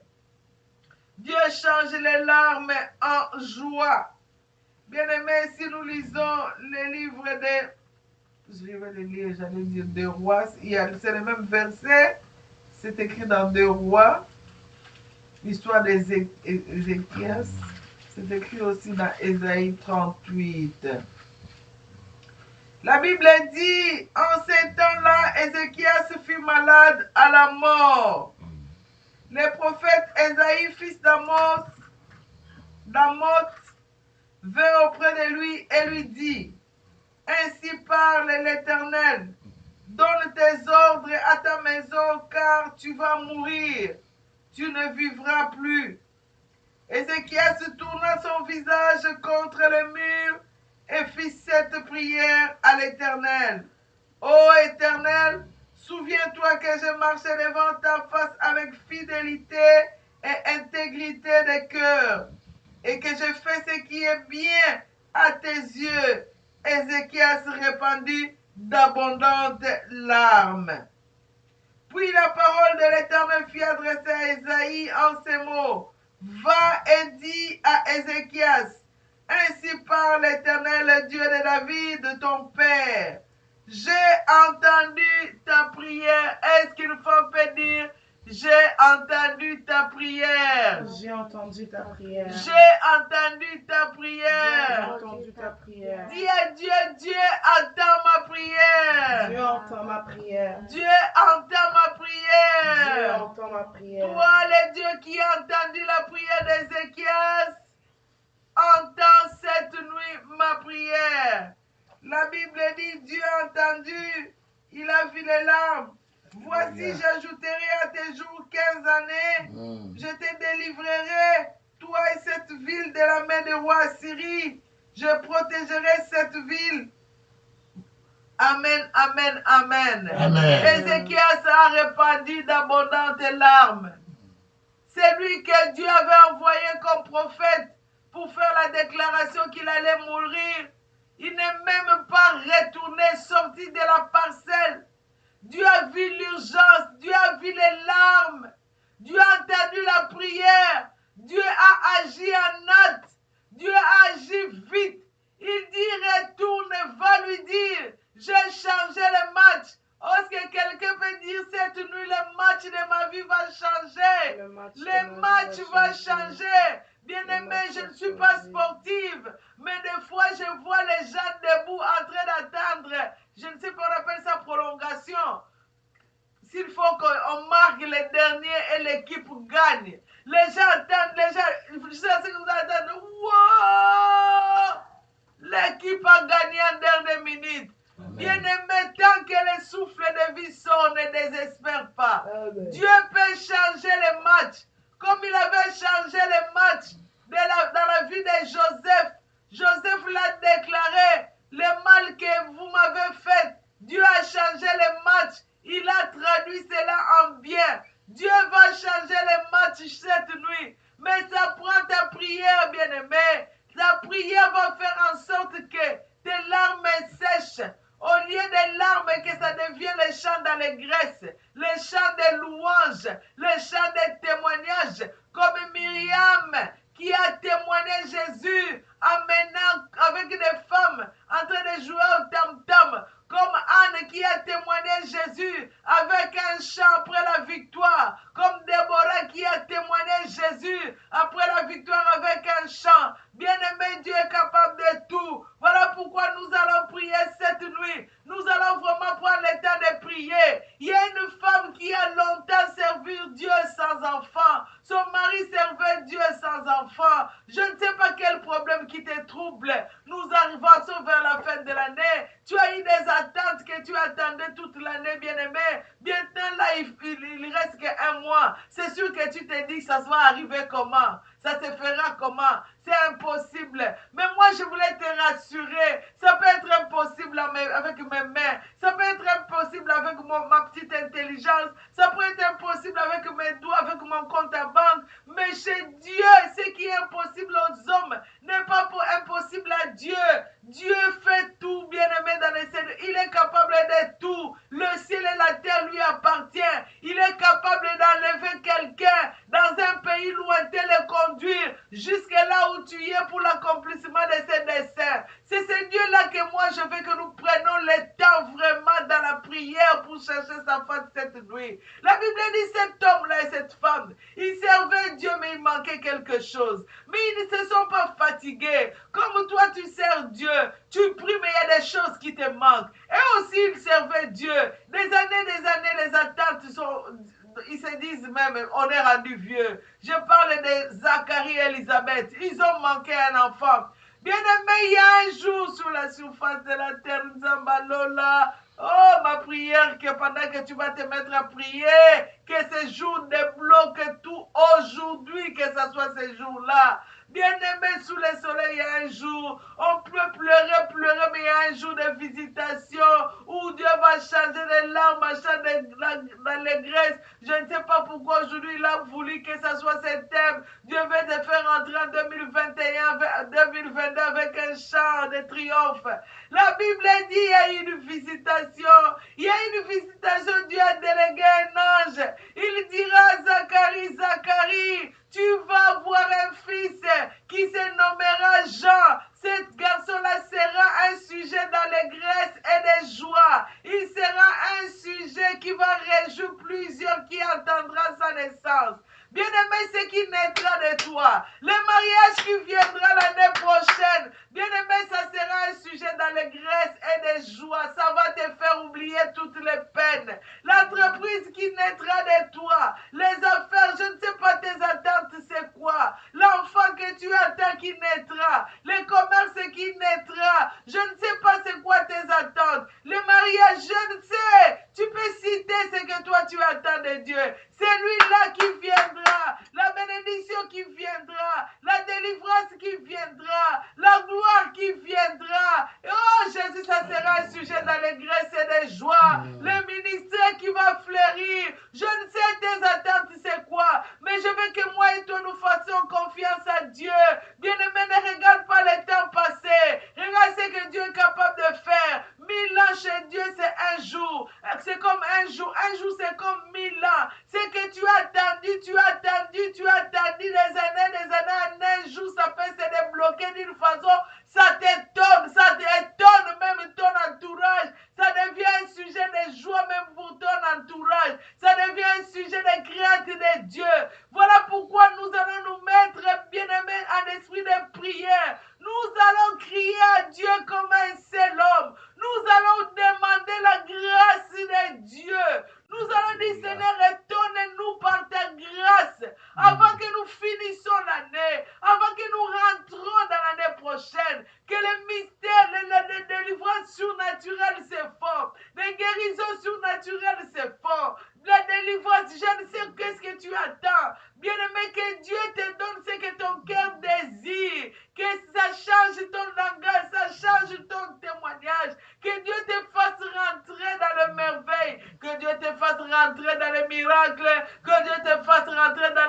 [SPEAKER 1] Dieu change les larmes en joie. Bien-aimés, si nous lisons les livres je vais le lire, j'allais dire de Rois, c'est le même verset, c'est écrit dans 2 Rois, l'histoire d'Ézéchias, c'est écrit aussi dans Ésaïe 38. La Bible dit, en ces temps-là, Ézéchias fut malade à la mort. Le prophète Ésaïe, fils d'Amoth, vint auprès de lui et lui dit, ainsi parle l'Éternel, donne tes ordres à ta maison, car tu vas mourir, tu ne vivras plus. Ézéchias tourna son visage contre le mur et fit cette prière à l'Éternel. Ô Éternel, souviens-toi que je marchais devant ta face avec fidélité et intégrité de cœur, et que je fais ce qui est bien à tes yeux. Ézéchias répandit d'abondantes larmes. Puis la parole de l'Éternel fut adressée à Ésaïe en ces mots. Va et dis à Ézéchias, ainsi parle l'Éternel, le Dieu de David, ton père. J'ai entendu ta prière. Est-ce qu'une femme peut dire, j'ai entendu ta prière?
[SPEAKER 2] J'ai entendu ta prière.
[SPEAKER 1] J'ai entendu ta prière.
[SPEAKER 2] J'ai entendu ta prière.
[SPEAKER 1] Dis à Dieu, Dieu entend ma prière.
[SPEAKER 2] Dieu entend ma prière.
[SPEAKER 1] Dieu entend ma prière.
[SPEAKER 2] Dieu entend ma prière.
[SPEAKER 1] Toi, le Dieu qui a entendu la prière d'Ézéchias, entends cette nuit ma prière. La Bible dit, Dieu a entendu, il a vu les larmes. Voici, j'ajouterai à tes jours 15 années. Je te délivrerai, toi et cette ville, de la main du roi Assyrie. Je protégerai cette ville. Amen, amen, amen.
[SPEAKER 3] Amen.
[SPEAKER 1] Ézéchias a répandu d'abondantes larmes. C'est lui que Dieu avait envoyé comme prophète pour faire la déclaration qu'il allait mourir. Il n'est même pas retourné, sorti de la parcelle. Dieu a vu l'urgence, Dieu a vu les larmes, Dieu a entendu la prière, Dieu a agi en hâte, Dieu a agi vite. Il dit retourne, va lui dire, j'ai changé le match. Est-ce que quelqu'un peut dire cette nuit, le match de ma vie va changer? Le match va changer. Bien-aimé, je ne suis pas sportive, mais des fois je vois les gens debout en train d'attendre. Je ne sais pas, on appelle ça prolongation. S'il faut qu'on marque les derniers et l'équipe gagne. Les gens attendent, les gens, je sais ce que vous attendez. Wow! L'équipe a gagné en dernière minute. Bien-aimé, tant que le souffle de vie sort, ne désespère pas. Amen. Dieu peut changer les matchs. Comme il avait changé les matchs dans la vie de Joseph. Joseph l'a déclaré, le mal que vous m'avez fait, Dieu a changé les matchs. Il a traduit cela en bien. Dieu va changer les matchs cette nuit. Mais ça prend ta prière, bien-aimé. Ta prière va faire en sorte que tes larmes sèchent. Au lieu des larmes, que ça devienne les chants d'allégresse, les chants de louanges, les chants de témoignages, comme Myriam qui a témoigné Jésus en menant avec des femmes en train de jouer au tam-tam, comme Anne qui a témoigné Jésus avec un chant après la victoire, comme Déborah qui a témoigné Jésus après la victoire avec un chant. Bien-aimé, Dieu est capable de tout. Voilà pourquoi nous allons prier cette nuit. Nous allons vraiment prendre le temps de prier. Il y a une femme qui a longtemps servi Dieu sans enfant. Son mari servait Dieu sans enfant. Je ne sais pas quel problème qui te trouble. Nous arrivons vers la fin de l'année. Tu as eu des attentes que tu attendais toute l'année, bien-aimé. Maintenant, là, il reste qu'un mois. C'est sûr que tu te dis que ça va arriver comment? Ça se fera comment? C'est impossible. Mais moi, je voulais te rassurer. Ça peut être impossible avec mes mains. Ça peut être impossible avec ma petite intelligence. Ça peut être impossible avec mes doigts, avec mon compte à banque. Mais chez Dieu, ce qui est impossible aux hommes n'est pas impossible à Dieu. Dieu fait tout, bien-aimé, dans les cieux. Il est capable de tout. Le ciel et la terre lui appartiennent. Il est capable d'enlever quelqu'un dans un pays lointain, le conduire jusque là où tu es pour l'accomplissement de ses desseins. C'est ce Dieu-là que moi je veux que nous prenions le temps vraiment dans la prière pour chercher sa femme cette nuit. La Bible dit cet homme-là et cette femme, ils servaient Dieu mais il manquait quelque chose. Mais ils ne se sont pas fatigués. Comme toi tu sers Dieu, tu pries mais il y a des choses qui te manquent. Et aussi ils servaient Dieu. Des années, les attentes sont... Ils se disent même, on est rendu vieux. Je parle de Zacharie et Elisabeth. Ils ont manqué un enfant. Bien-aimé, il y a un jour sur la surface de la terre, Nzambalola. Oh, ma prière, que pendant que tu vas te mettre à prier, que ce jour débloque tout aujourd'hui, que ce soit ce jour-là. Bien-aimé, sous le soleil, il y a un jour, on peut pleurer, mais il y a un jour de visitation où Dieu va changer les larmes, changer l'allégresse. Je ne sais pas pourquoi aujourd'hui il a voulu que ce soit ce thème. Dieu veut te faire entrer en 2021, 2022 avec un chant de triomphe. La Bible dit qu'il y a une visitation. Il y a une visitation, Dieu a délégué un vierge. Il dira à Zacharie, Zacharie, tu vas avoir un fils qui se nommera Jean. Ce garçon-là sera un sujet d'allégresse et de joie. Il sera un sujet qui va réjouir plusieurs qui entendra sa naissance. Bien-aimé, ce qui naîtra de toi, le mariage qui viendra l'année prochaine, bien-aimé, ça sera un sujet d'allégresse et de joie. Ça va te faire oublier toutes les peines. L'entreprise qui naîtra de toi, les affaires, je ne sais pas tes attentes, c'est quoi. L'enfant que tu attends qui naîtra, le commerce qui naîtra, je ne sais pas c'est quoi tes attentes. Le mariage, je ne sais. Tu peux citer ce que toi tu attends de Dieu. C'est lui-là qui viendra, la bénédiction qui viendra, la délivrance qui viendra, la gloire qui viendra. Oh Jésus, ça sera un sujet d'allégresse et de joie. Le ministère qui va fleurir. Je ne sais tes attentes c'est quoi, mais je veux que moi et toi nous fassions confiance à Dieu. Bien-aimé, ne regarde pas le temps passé. Regarde ce que Dieu est capable de faire. 1000 ans chez Dieu, c'est un jour. C'est comme un jour. Un jour, c'est comme 1000 ans. C'est que tu as attendu des années, en un jour, ça peut se débloquer d'une façon, ça t'étonne même ton entourage. Ça devient un sujet de joie même pour ton entourage. Ça devient un sujet de crainte de Dieu. Voilà pourquoi nous allons nous mettre, bien-aimés, en esprit de prière. Nous allons crier à Dieu comme un seul homme. Nous allons demander la grâce de Dieu. Nous allons dire, Seigneur, retourne-nous par ta grâce avant que nous finissions l'année, avant que nous rentrons dans l'année prochaine, que le mystère, les délivrances surnaturelles se font, les guérisons surnaturelles se font, la délivrance, je ne sais qu'est-ce que tu attends. Bien-aimé, que Dieu te donne ce que ton cœur désire, que ça change ton langage, ça change ton témoignage, que Dieu te fasse rentrer dans le merveille, que Dieu te fasse rentrer dans le miracle, que Dieu te fasse rentrer dans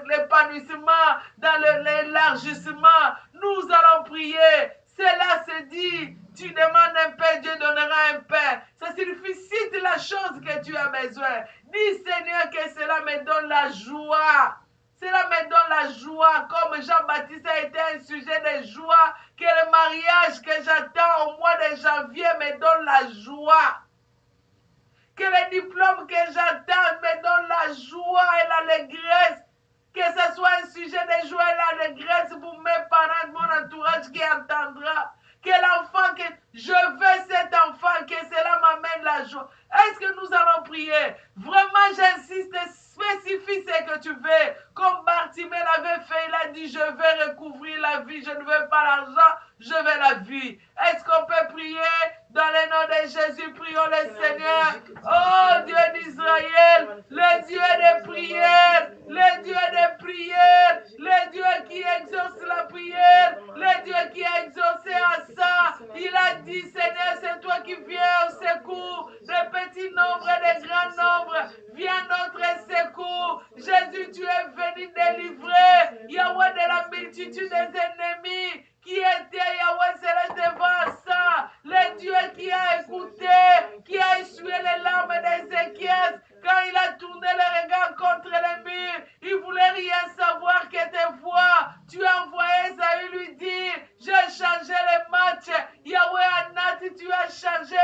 [SPEAKER 1] l'épanouissement, dans l'élargissement. Nous allons prier. Cela se dit, tu demandes un pain, Dieu donnera un pain. Ça signifie, cite la chose que tu as besoin. Dis, Seigneur, que cela me donne la joie. Cela me donne la joie, comme Jean-Baptiste a été un sujet de joie, que le mariage que j'attends au mois de janvier me donne la joie. Que le diplôme que j'attends me donne la joie et l'allégresse. Que ce soit un sujet de joie et l'allégresse pour mes parents, mon entourage qui entendra. Que l'enfant, que je veux cet enfant, que cela m'amène la joie. Est-ce que nous allons prier? Vraiment, j'insiste, spécifie ce que tu veux. Comme Bartimée l'avait fait, il a dit, je veux recouvrir la vie, je ne veux pas l'argent, je veux la vie. Est-ce qu'on peut prier? Dans le nom de Jésus, prions le Seigneur. Oh Dieu d'Israël, le Dieu des prières, le Dieu des prières, le Dieu qui exauce la prière, le Dieu qui a exaucé à ça. Il a dit, Seigneur, c'est toi qui viens au secours des petits nombres et des grands nombres. Viens notre secours. Jésus, tu es venu délivrer Yahweh de la multitude des ennemis qui était Yahweh Céleste devant ça. Le Dieu qui a écouté, qui a essuyé les larmes d'Ézéchias quand il a tourné le regard contre les murs. Il voulait rien savoir que tes voix. Tu as envoyé Saül lui dire, j'ai changé le match. Yahweh Anat, tu as changé.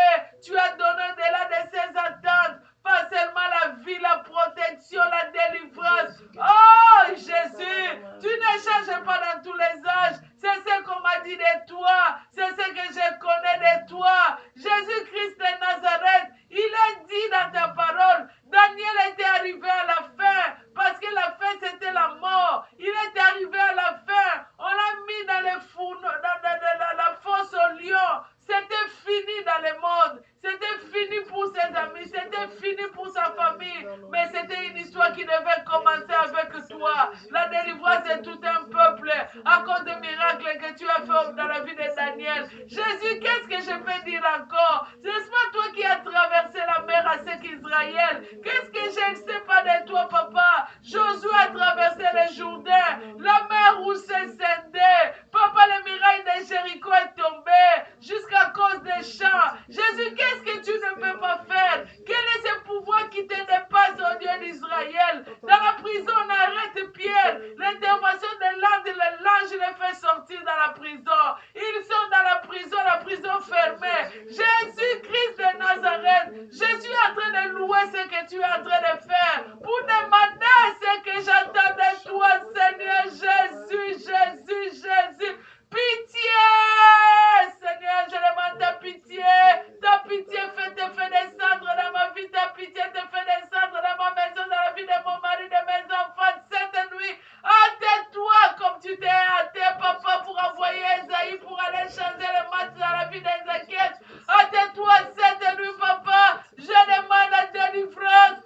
[SPEAKER 1] Tu as donné au-delà de ses attentes. Pas seulement la vie, la protection, la délivrance. Oh Jésus, tu ne changes pas dans tous les âges. C'est ce qu'on m'a dit de toi. C'est ce que je connais de toi. Jésus-Christ de Nazareth, il est dit dans ta parole. Daniel était arrivé à la fin parce que la fin c'était la mort. Il est arrivé à la fin. On l'a mis dans les fourneaux, dans la fosse au lion. C'était fini dans le monde. C'était fini pour ses amis. C'était fini pour sa famille. Mais c'était une histoire qui devait commencer avec toi. La délivrance de tout un peuple à cause des miracles que tu as fait dans la vie de Daniel. Jésus, qu'est-ce que je peux dire encore? N'est-ce pas toi qui as traversé la mer à sec Israël? Qu'est-ce que je ne sais pas de toi, papa? Josué a traversé le Jourdain. La mer rouge s'est scindée. Papa, le miracle de Jéricho est tombé jusqu'à cause des champs. Jésus, qu'est-ce que tu ne peux pas faire? Quel est ce pouvoir qui te dépasse au Yahweh, ce que tu es en train de faire, pour demander ce que j'attends de toi, Seigneur Jésus, Jésus, Jésus. Pitié, Seigneur, je demande ta pitié. Ta pitié te fait descendre dans ma vie. Ta pitié te fait descendre dans ma maison, dans la vie de mon mari, de mes enfants. Cette nuit, hâte-toi comme tu t'es hâté, papa, pour envoyer Esaïe, pour aller changer le match dans la vie d'Ézéchiel. Hâte-toi cette nuit, papa. Je demande la délivrance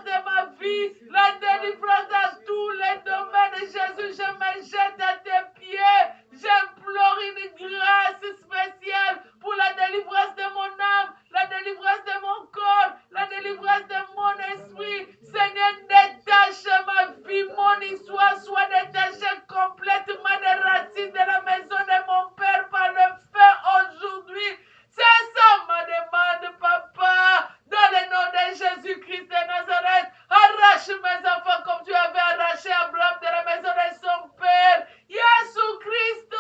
[SPEAKER 1] de ma vie, la délivrance dans tous les domaines. Jésus, je me jette à tes pieds. J'implore une grâce spéciale pour la délivrance de mon âme, la délivrance de mon corps, la délivrance de mon esprit. Seigneur, détache ma vie, mon histoire soit détachée complètement des racines de la maison de mon Père par le feu aujourd'hui. C'est ça ma demande, papa. Dans le nom de Jésus-Christ de Nazareth, arrache mes enfants comme tu avais arraché Abraham de la maison de son Père. Jésus-Christ,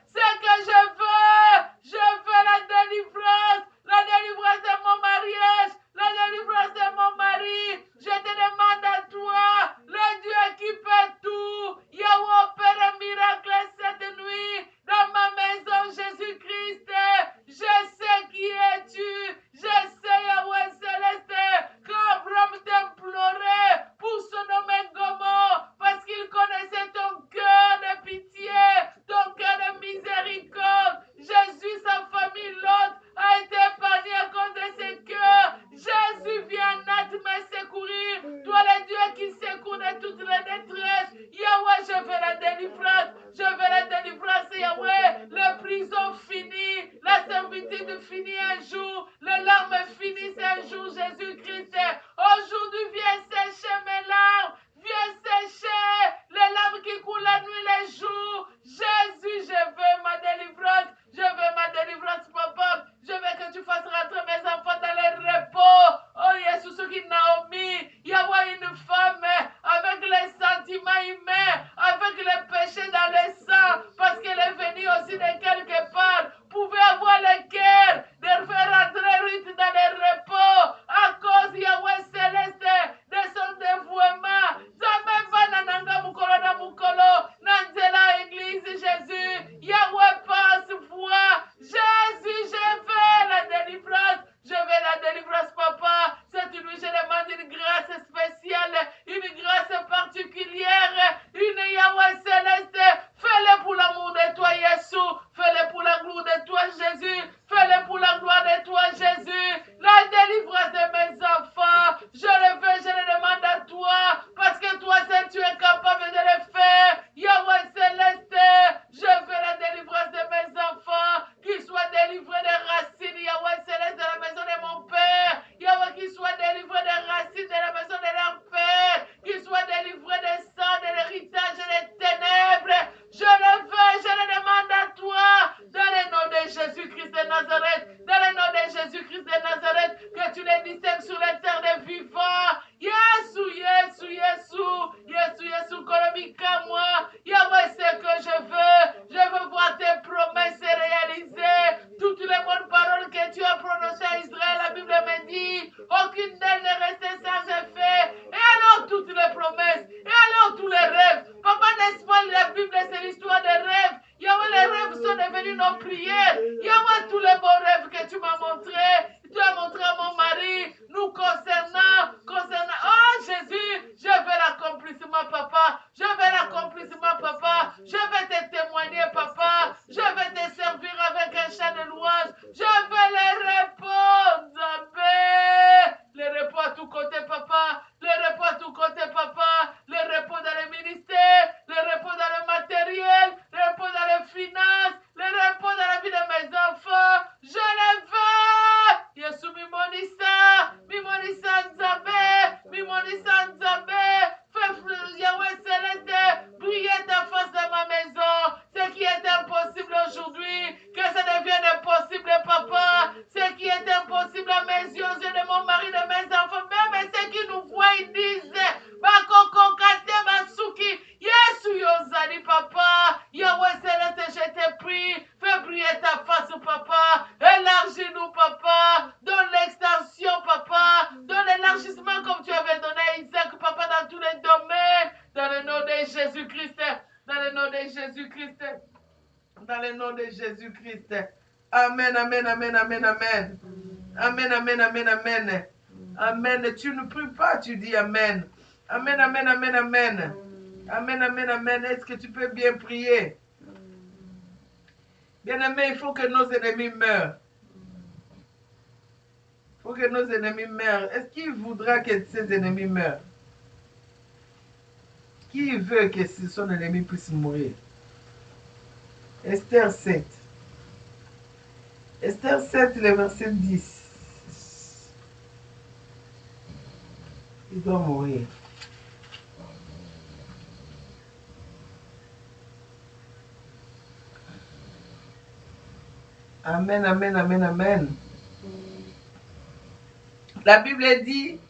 [SPEAKER 1] c'est que je veux la délivrance de mon mariage, la délivrance de mon mari. Je te demande à toi, le Dieu qui fait tout. Yahweh, opère un miracle cette nuit dans ma maison, Jésus-Christ. Je sais qui es-tu. Je sais, Yahweh Céleste, qu'Abraham t'implorait pour se nommer Gomorrhe parce qu'il connaissait ton cœur de pitié, ton cœur de miséricorde. Jésus, sa famille, l'autre, a été épargné à cause de ses cœurs. Jésus vient à me secourir. Toi, le Dieu qui secoue de toutes les détresses. Yahweh, je veux la délivrance. Je veux la délivrance, Yahweh. La prison finie. La servitude finit un jour. Les larmes finissent un jour, Jésus-Christ. Aujourd'hui, viens sécher mes larmes. Viens sécher les larmes qui coulent la nuit, les jours. Jésus, je veux ma délivrance. Je veux ma délivrance, papa. Je veux que tu fasses rentrer mes enfants dans le repos. Oh, Jésus, qui Naomi, Yahweh, une femme avec les sentiments humains, avec les péchés dans le sang, parce qu'elle est venue aussi de quelque part, pouvait avoir le cœur de faire rentrer Ruth dans le repos à cause, Yahweh Céleste, de son dévouement. Jamais pas nananga mukolo na mukolo, nanzela église Jésus. Yahweh passe voix. Jésus, je veux la délivrance. Je veux la délivrance, papa. Cette nuit, je demande une grâce spéciale, une grâce particulière, une Yahweh Céleste. Fais-le pour l'amour de toi, Jésus. Fais-le pour la gloire de toi, Jésus. Fais-le pour la gloire de toi, Jésus. La délivrance de mes enfants. Je le veux, je le demande à toi. Parce que toi seul, tu es capable de le faire. Yahweh Céleste, je veux la délivrance de mes enfants. Qu'ils soient délivrés des racines, Yahweh Céleste, de la maison de mon Père. Yahweh, qu'ils soient délivrés des racines de la maison de leur Père. Qu'ils soient délivrés des sang, de l'héritage et des ténèbres. Je le veux, je le demande à toi. Dans le nom de Jésus-Christ de Nazareth. Dans le nom de Jésus-Christ de Nazareth. Que tu les distingues sur les terres des vivants. Yesu, Yesu, Yesu. Yesu, Yesu, Kolomika, moi. Yahweh, c'est que je veux. Je veux voir tes promesses réalisées. Toutes les bonnes paroles que tu as prononcées à Israël, la Bible me dit, aucune d'elles n'est restée sans effet. Et alors toutes les promesses, et alors tous les rêves. Papa, n'est-ce pas, la Bible, c'est l'histoire des rêves. Yahweh, les rêves sont devenus nos prières. Yahweh, tous les bons rêves que tu m'as montrés, tu as montré à mon mari, nous concernant. Oh Jésus, je veux l'accomplissement, papa. Je veux l'accomplissement, papa. Je veux te témoigner, papa. Je veux te servir avec un chant de louange. Je veux les repos, Zambé. Les repos à tous côtés, papa. Les repos à tous côtés, papa. Les repos dans le ministère. Les repos dans le matériel. Les repos dans les finances. Les repos dans la vie de mes enfants. Je les veux. Yesu Mimonisa Nzambe. Mimonisa Nzambe. Fais Yahweh Céleste. Briller ta face dans ma maison. Ce qui est impossible aujourd'hui, que ça devienne possible, papa. Ce qui est impossible à mes yeux, aux yeux de mon mari, de mes enfants, même ceux qui nous voient, ils disent, le nom de Jésus-Christ. Amen, amen, amen, amen, amen. Amen, amen, amen, amen. Amen. Tu ne pries pas, tu dis amen. Amen, amen, amen, amen. Amen, amen, amen. Est-ce que tu peux bien prier? Bien-aimé, il faut que nos ennemis meurent. Il faut que nos ennemis meurent. Est-ce qu'il voudra que ses ennemis meurent? Qui veut que son ennemi puisse mourir? Esther 7. Esther 7, le verset 10. Il doit mourir. Amen, amen, amen, amen. La Bible dit,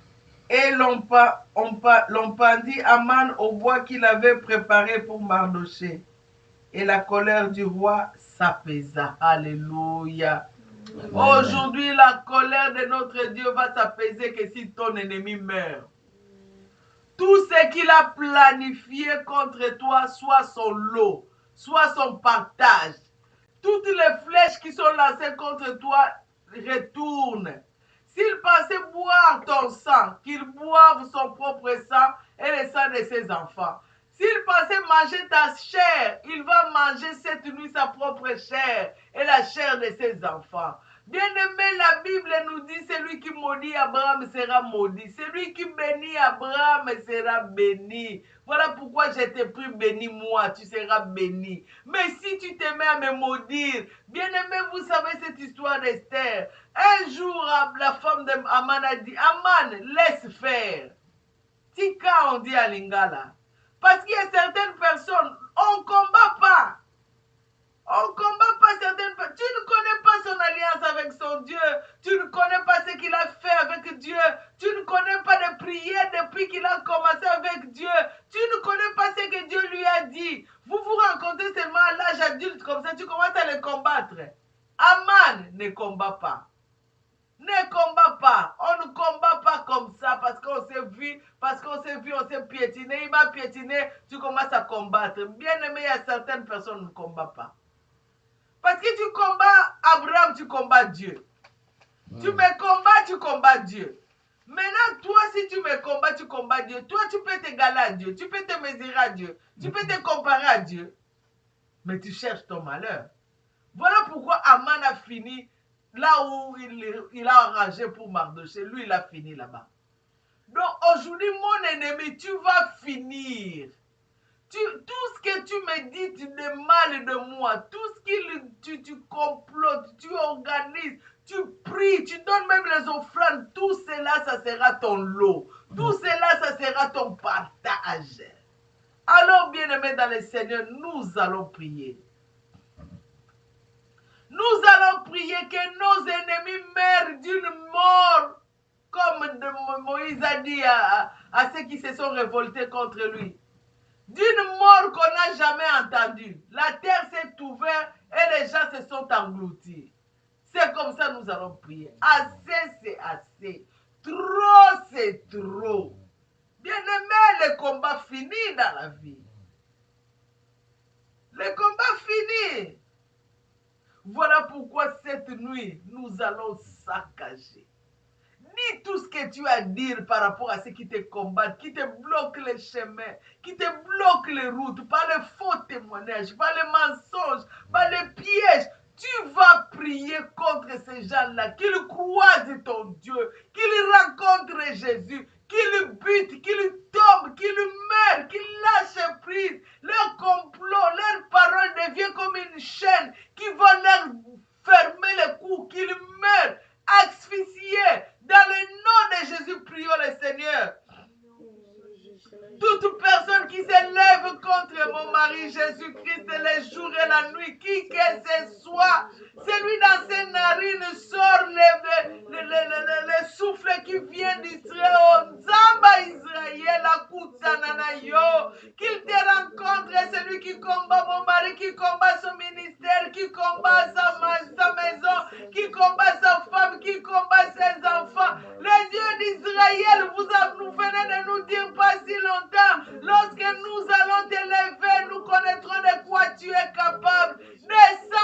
[SPEAKER 1] et l'on pendit Aman au bois qu'il avait préparé pour Mardochée. Et la colère du roi s'apaisa. Alléluia. Aujourd'hui, la colère de notre Dieu va s'apaiser que si ton ennemi meurt. Tout ce qu'il a planifié contre toi, soit son lot, soit son partage. Toutes les flèches qui sont lancées contre toi retournent. S'il pensait boire ton sang, qu'il boive son propre sang et le sang de ses enfants. S'il pensait manger ta chair, il va manger cette nuit sa propre chair et la chair de ses enfants. Bien-aimé, la Bible nous dit, celui qui maudit Abraham sera maudit. Celui qui bénit Abraham sera béni. Voilà pourquoi je t'ai pris, bénis-moi, tu seras béni. Mais si tu te mets à me maudire, bien-aimé, vous savez cette histoire d'Esther. Un jour, la femme d'Aman a dit, Aman, laisse faire. Tika, on dit à Lingala. Parce qu'il y a certaines personnes, on ne combat pas. On ne combat pas certaines personnes. Tu ne connais pas son alliance avec son Dieu. Tu ne connais pas ce qu'il a fait avec Dieu. Tu ne connais pas de prières depuis qu'il a commencé avec Dieu. Tu ne connais pas ce que Dieu lui a dit. Vous vous rencontrez seulement à l'âge adulte comme ça. Tu commences à le combattre. Aman ne combat pas. Ne combat pas. On ne combat pas comme ça parce qu'on s'est vu, on s'est piétiné. Il m'a piétiné, tu commences à combattre. Bien aimé, il y a certaines personnes qui ne combattent pas. Parce que tu combats Abraham, tu combats Dieu. Tu me combats, tu combats Dieu. Maintenant, toi, si tu me combats, tu combats Dieu. Toi, tu peux t'égaler à Dieu. Tu peux te mesurer à Dieu. Tu peux te comparer à Dieu. Mais tu cherches ton malheur. Voilà pourquoi Aman a fini là où il a enragé pour Mardochée. Lui, il a fini là-bas. Donc, aujourd'hui, mon ennemi, tu vas finir. Tout ce que tu me dis de mal de moi, tout ce que tu complotes, tu organises, tu pries, tu donnes même les offrandes, tout cela, ça sera ton lot. Tout cela, ça sera ton partage. Alors, bien-aimés dans le Seigneur, nous allons prier. Nous allons prier que nos ennemis meurent d'une mort, comme Moïse a dit à ceux qui se sont révoltés contre lui. D'une mort qu'on n'a jamais entendue. La terre s'est ouverte et les gens se sont engloutis. C'est comme ça que nous allons prier. Assez, c'est assez. Trop, c'est trop. Bien-aimé, le combat finit dans la vie. Le combat finit. Voilà pourquoi cette nuit, nous allons saccager. Dis tout ce que tu as à dire par rapport à ceux qui te combattent, qui te bloquent les chemins, qui te bloquent les routes, par les faux témoignages, par les mensonges, par les pièges. Tu vas prier contre ces gens-là, qu'ils croisent ton Dieu, qu'ils rencontrent Jésus, qu'ils butent, qu'ils tombent, qu'ils meurent, qu'ils lâchent prise. Leur complot, leur parole devient comme une chaîne qui va leur fermer les cous, qu'ils meurent asphyxiés. Dans le nom de Jésus, prions le Seigneur. Toute personne qui s'élève contre mon mari Jésus-Christ les jours et la nuit, qui que ce soit, celui dans ses narines sort le souffle qui vient d'Israël. Zamba Israël, la Kutsananayo, qu'il te rencontre, celui qui combat mon mari, qui combat son ministère, qui combat sa maison, qui combat sa femme, qui combat ses enfants. Le Dieu d'Israël, nous venez de nous dire pas si longtemps, lorsque nous allons t'élever, nous connaîtrons de quoi tu es capable. Descends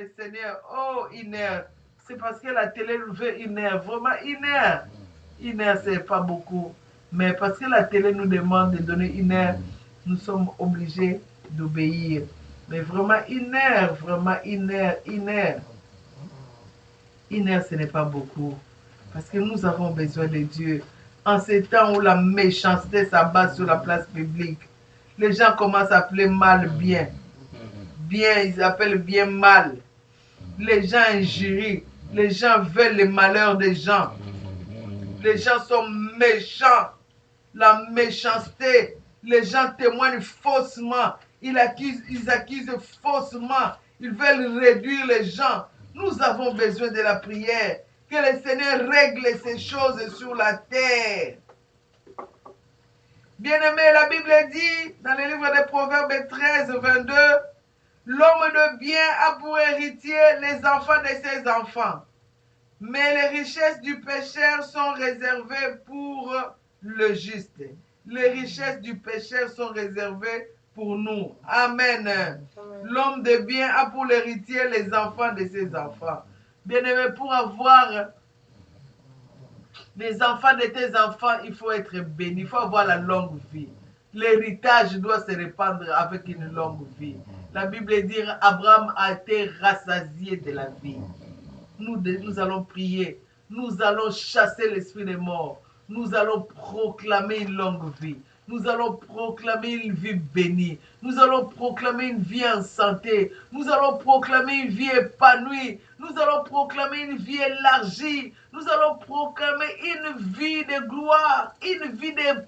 [SPEAKER 1] le Seigneur. Oh, 1 heure. C'est parce que la télé nous veut 1 heure. Vraiment, 1 heure. 1 heure, c'est pas beaucoup. Mais parce que la télé nous demande de donner 1 heure, nous sommes obligés d'obéir. Mais vraiment, 1 heure, vraiment 1 heure, 1 heure. 1 heure, ce n'est pas beaucoup. Parce que nous avons besoin de Dieu. En ces temps où la méchanceté s'abat sur la place publique, les gens commencent à appeler mal bien. Bien, ils appellent bien mal. Les gens injurient. Les gens veulent le malheur des gens. Les gens sont méchants. La méchanceté. Les gens témoignent faussement. Ils accusent faussement. Ils veulent réduire les gens. Nous avons besoin de la prière. Que le Seigneur règle ces choses sur la terre. Bien-aimé, la Bible dit dans le livre des Proverbes 13, 22, l'homme de bien a pour héritier les enfants de ses enfants. Mais les richesses du pécheur sont réservées pour le juste. Les richesses du pécheur sont réservées pour nous. Amen. L'homme de bien a pour l'héritier les enfants de ses enfants. Bien-aimé, pour avoir les enfants de tes enfants, il faut être béni, il faut avoir la longue vie. L'héritage doit se répandre avec une longue vie. La Bible dit Abraham a été rassasié de la vie. Nous allons prier, nous allons chasser l'esprit des morts, nous allons proclamer une longue vie. Nous allons proclamer une vie bénie. Nous allons proclamer une vie en santé. Nous allons proclamer une vie épanouie. Nous allons proclamer une vie élargie. Nous allons proclamer une vie de gloire, une vie de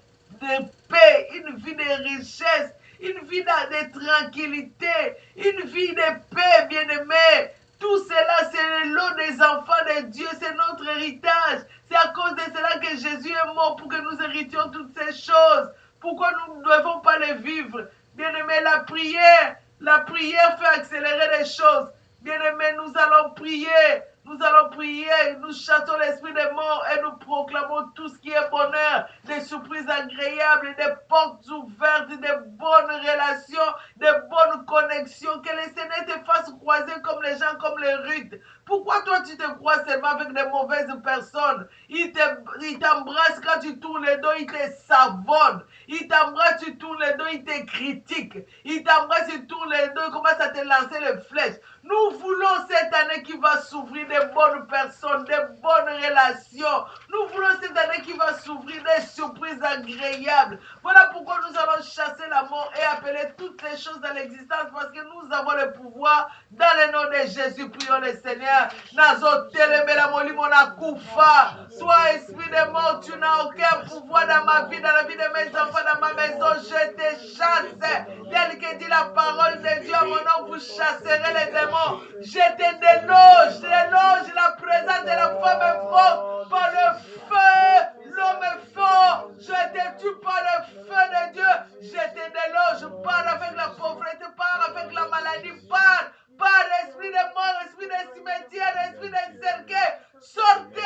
[SPEAKER 1] paix, une vie de richesse, une vie de tranquillité, une vie de paix, bien-aimé. Tout cela, c'est le lot des enfants de Dieu, c'est notre héritage. C'est à cause de cela que Jésus est mort pour que nous héritions toutes ces choses. Pourquoi nous ne devons pas les vivre? Bien-aimé, la prière fait accélérer les choses. Bien-aimé, nous allons prier, nous chassons l'esprit des morts et nous proclamons tout ce qui est bonheur, des surprises agréables, des portes ouvertes, des bonnes relations, des bonnes connexions, que le Seigneur te fasse croiser comme les gens, comme les Ruth. Pourquoi toi tu te croises seulement avec des mauvaises personnes? Il t'embrasse quand tu tournes le dos, il te savonne. Il t'embrasse, tu tournes le dos, il te critique. Il t'embrasse, tu tournes le dos, il commence à te lancer les flèches. Nous voulons cette année qui va s'ouvrir des bonnes personnes, des bonnes relations. Nous voulons cette année qui va s'ouvrir des surprises agréables. Voilà pourquoi nous allons chasser la mort et appeler toutes les choses à l'existence parce que nous avons le pouvoir. Dans le nom de Jésus, prions le Seigneur. Sois esprit de mort, tu n'as aucun pouvoir dans ma vie, dans la vie de mes enfants, dans ma maison. Je te chasse. Tel que dit la parole de Dieu, à mon nom, vous chasserez les démons. Je te déloge la présence de la femme forte par le feu. L'homme est fort. Je te tue par le feu de Dieu. Je te déloge. Pars avec la pauvreté, pars avec la maladie, pars. Esprit de mort, esprit de cimetière, esprit de cercueil, sortez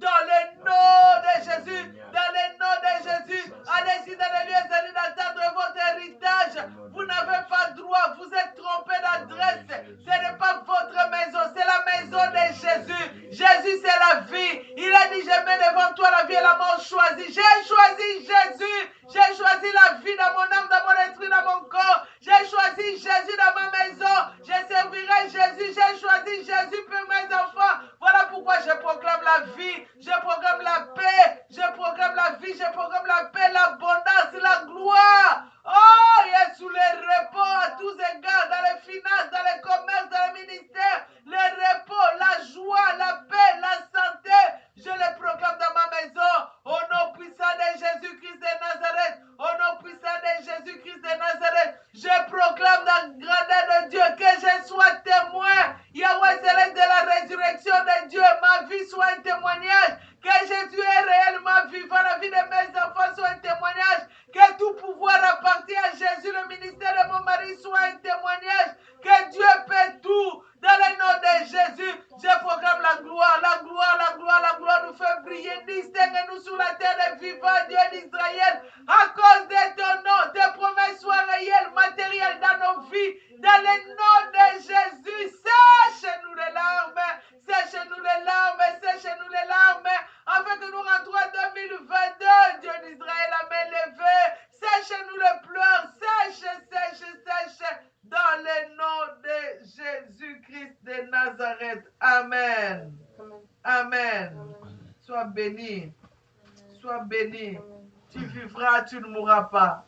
[SPEAKER 1] dans le nom de Jésus, dans le nom de Jésus. Allez-y dans les lieux allez d'attendre votre héritage. Vous n'avez pas droit, vous êtes trompé d'adresse. Ce n'est pas votre maison, c'est la maison de Jésus. Jésus, c'est la vie. Il a dit, je mets devant toi la vie et la mort choisie. J'ai choisi Jésus. J'ai choisi la vie dans mon âme, dans mon esprit, dans mon corps. J'ai choisi Jésus dans ma maison. Je servirai Jésus. J'ai choisi Jésus pour mes enfants. Voilà pourquoi je proclame la vie. Je proclame la paix. Je proclame la vie. Je proclame la paix, l'abondance, la gloire. Oh, il est sous les repos à tous égards, dans les finances, dans les commerces, dans les ministères. Les repos, la joie, la paix, la santé. Je les proclame dans ma maison. Au nom puissant de Jésus-Christ de Nazareth. Au nom puissant de Jésus-Christ de Nazareth. Je proclame la grandeur de Dieu. Que je sois témoin. Yahweh céleste de la résurrection de Dieu. Ma vie soit un témoignage. Que Jésus est réellement vivant. La vie de mes enfants soit un témoignage. Que tout pouvoir appartient à Jésus. Le ministère de mon mari soit un témoignage. Que Dieu paie tout. Dans le nom de Jésus, je proclame la gloire, la gloire, la gloire, la gloire nous fait briller. Distingue-nous sur la terre des vivants, Dieu d'Israël. À cause de ton nom, tes promesses soient réelles, matérielles dans nos vies. Dans le nom de Jésus, bénie. Tu vivras, tu ne mourras pas.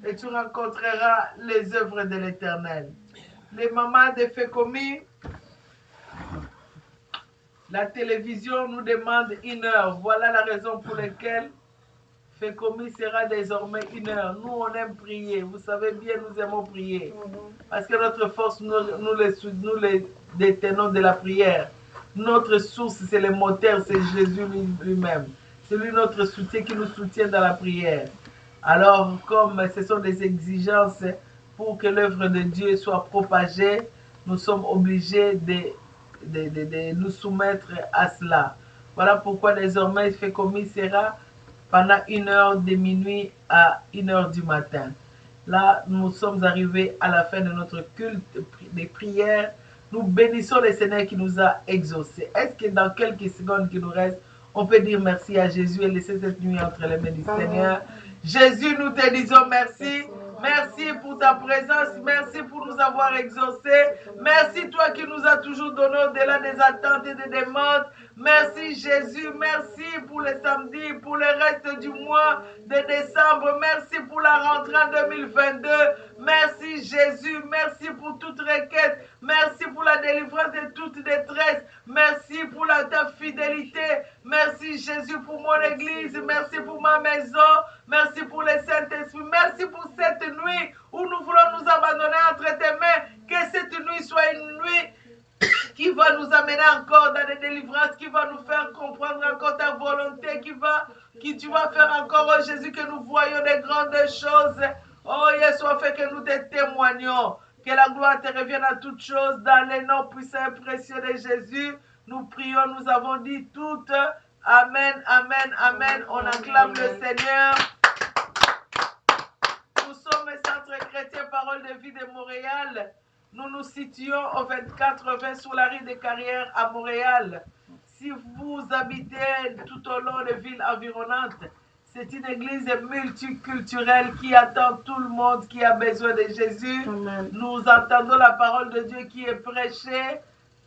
[SPEAKER 1] Et tu rencontreras les œuvres de l'Éternel. Les mamans de Fécomi, la télévision nous demande 1 heure. Voilà la raison pour laquelle Fécomi sera désormais 1 heure. Nous, on aime prier. Vous savez bien, nous aimons prier. Parce que notre force, nous les détenons de la prière. Notre source, c'est le moteur, c'est Jésus lui-même. C'est lui notre soutien qui nous soutient dans la prière. Alors, comme ce sont des exigences pour que l'œuvre de Dieu soit propagée, nous sommes obligés de nous soumettre à cela. Voilà pourquoi désormais Fécomi sera pendant 1 heure de minuit à 1 heure du matin. Là, nous sommes arrivés à la fin de notre culte des prières. Nous bénissons le Seigneur qui nous a exaucés. Est-ce que dans quelques secondes qui nous restent, on peut dire merci à Jésus et laisser cette nuit entre les mains du Seigneur? Jésus, nous te disons merci. Merci pour ta présence. Merci pour nous avoir exaucés. Merci toi qui nous as toujours donné au-delà des attentes et des demandes. Merci Jésus. Merci pour le samedi, pour le reste du mois de décembre. Merci pour la rentrée en 2022. Merci Jésus. Merci pour toute requête. Merci pour la délivrance de toute détresse. Merci pour ta fidélité. Merci Jésus pour mon église. Merci pour ma maison. Merci pour le Saint-Esprit. Merci pour cette nuit où nous voulons nous abandonner entre tes mains. Que cette nuit soit une nuit qui va nous amener encore dans des délivrances, qui va nous faire comprendre encore ta volonté, qui tu vas faire encore, oh Jésus, que nous voyons des grandes choses. Oh, Yeshua, fait que nous te témoignons. Que la gloire te revienne à toutes choses dans les noms puissants et précieux de Jésus. Nous prions, nous avons dit toutes. Amen, amen, amen. On acclame le Seigneur. Nous sommes le Centre chrétien Parole de vie de Montréal. Nous nous situons au 2420 sur la rue des Carrières à Montréal. Si vous habitez tout au long des villes environnantes, c'est une église multiculturelle qui attend tout le monde qui a besoin de Jésus. Amen. Nous entendons la parole de Dieu qui est prêchée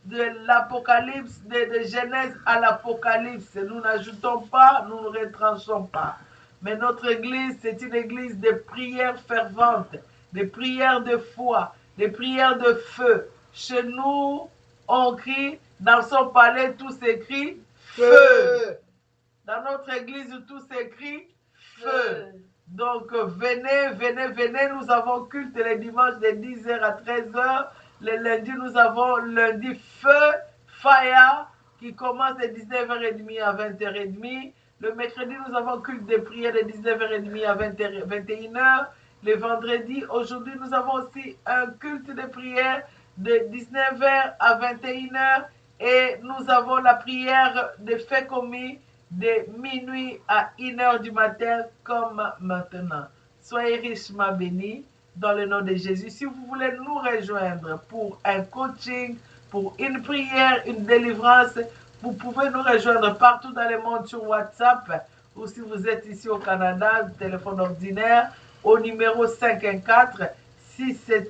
[SPEAKER 1] de l'Apocalypse, de Genèse à l'Apocalypse. Nous n'ajoutons pas, nous ne retranchons pas. Mais notre église, c'est une église de prières ferventes, de prières de foi, de prières de feu. Chez nous, on crie, dans son palais, tout s'écrit feu. Dans notre église, tout s'écrit feu. Donc, venez, venez, venez. Nous avons culte les dimanches de 10h à 13h. Le lundi, nous avons lundi feu, fire, qui commence de 19h30 à 20h30. Le mercredi, nous avons culte de prière de 19h30 à 21h. Le vendredi, aujourd'hui, nous avons aussi un culte de prière de 19h à 21h. Et nous avons la prière de Fécomi de minuit à 1h du matin comme maintenant. Soyez richement bénis dans le nom de Jésus. Si vous voulez nous rejoindre pour un coaching, pour une prière, une délivrance, vous pouvez nous rejoindre partout dans le monde sur WhatsApp ou si vous êtes ici au Canada, téléphone ordinaire au numéro 514 673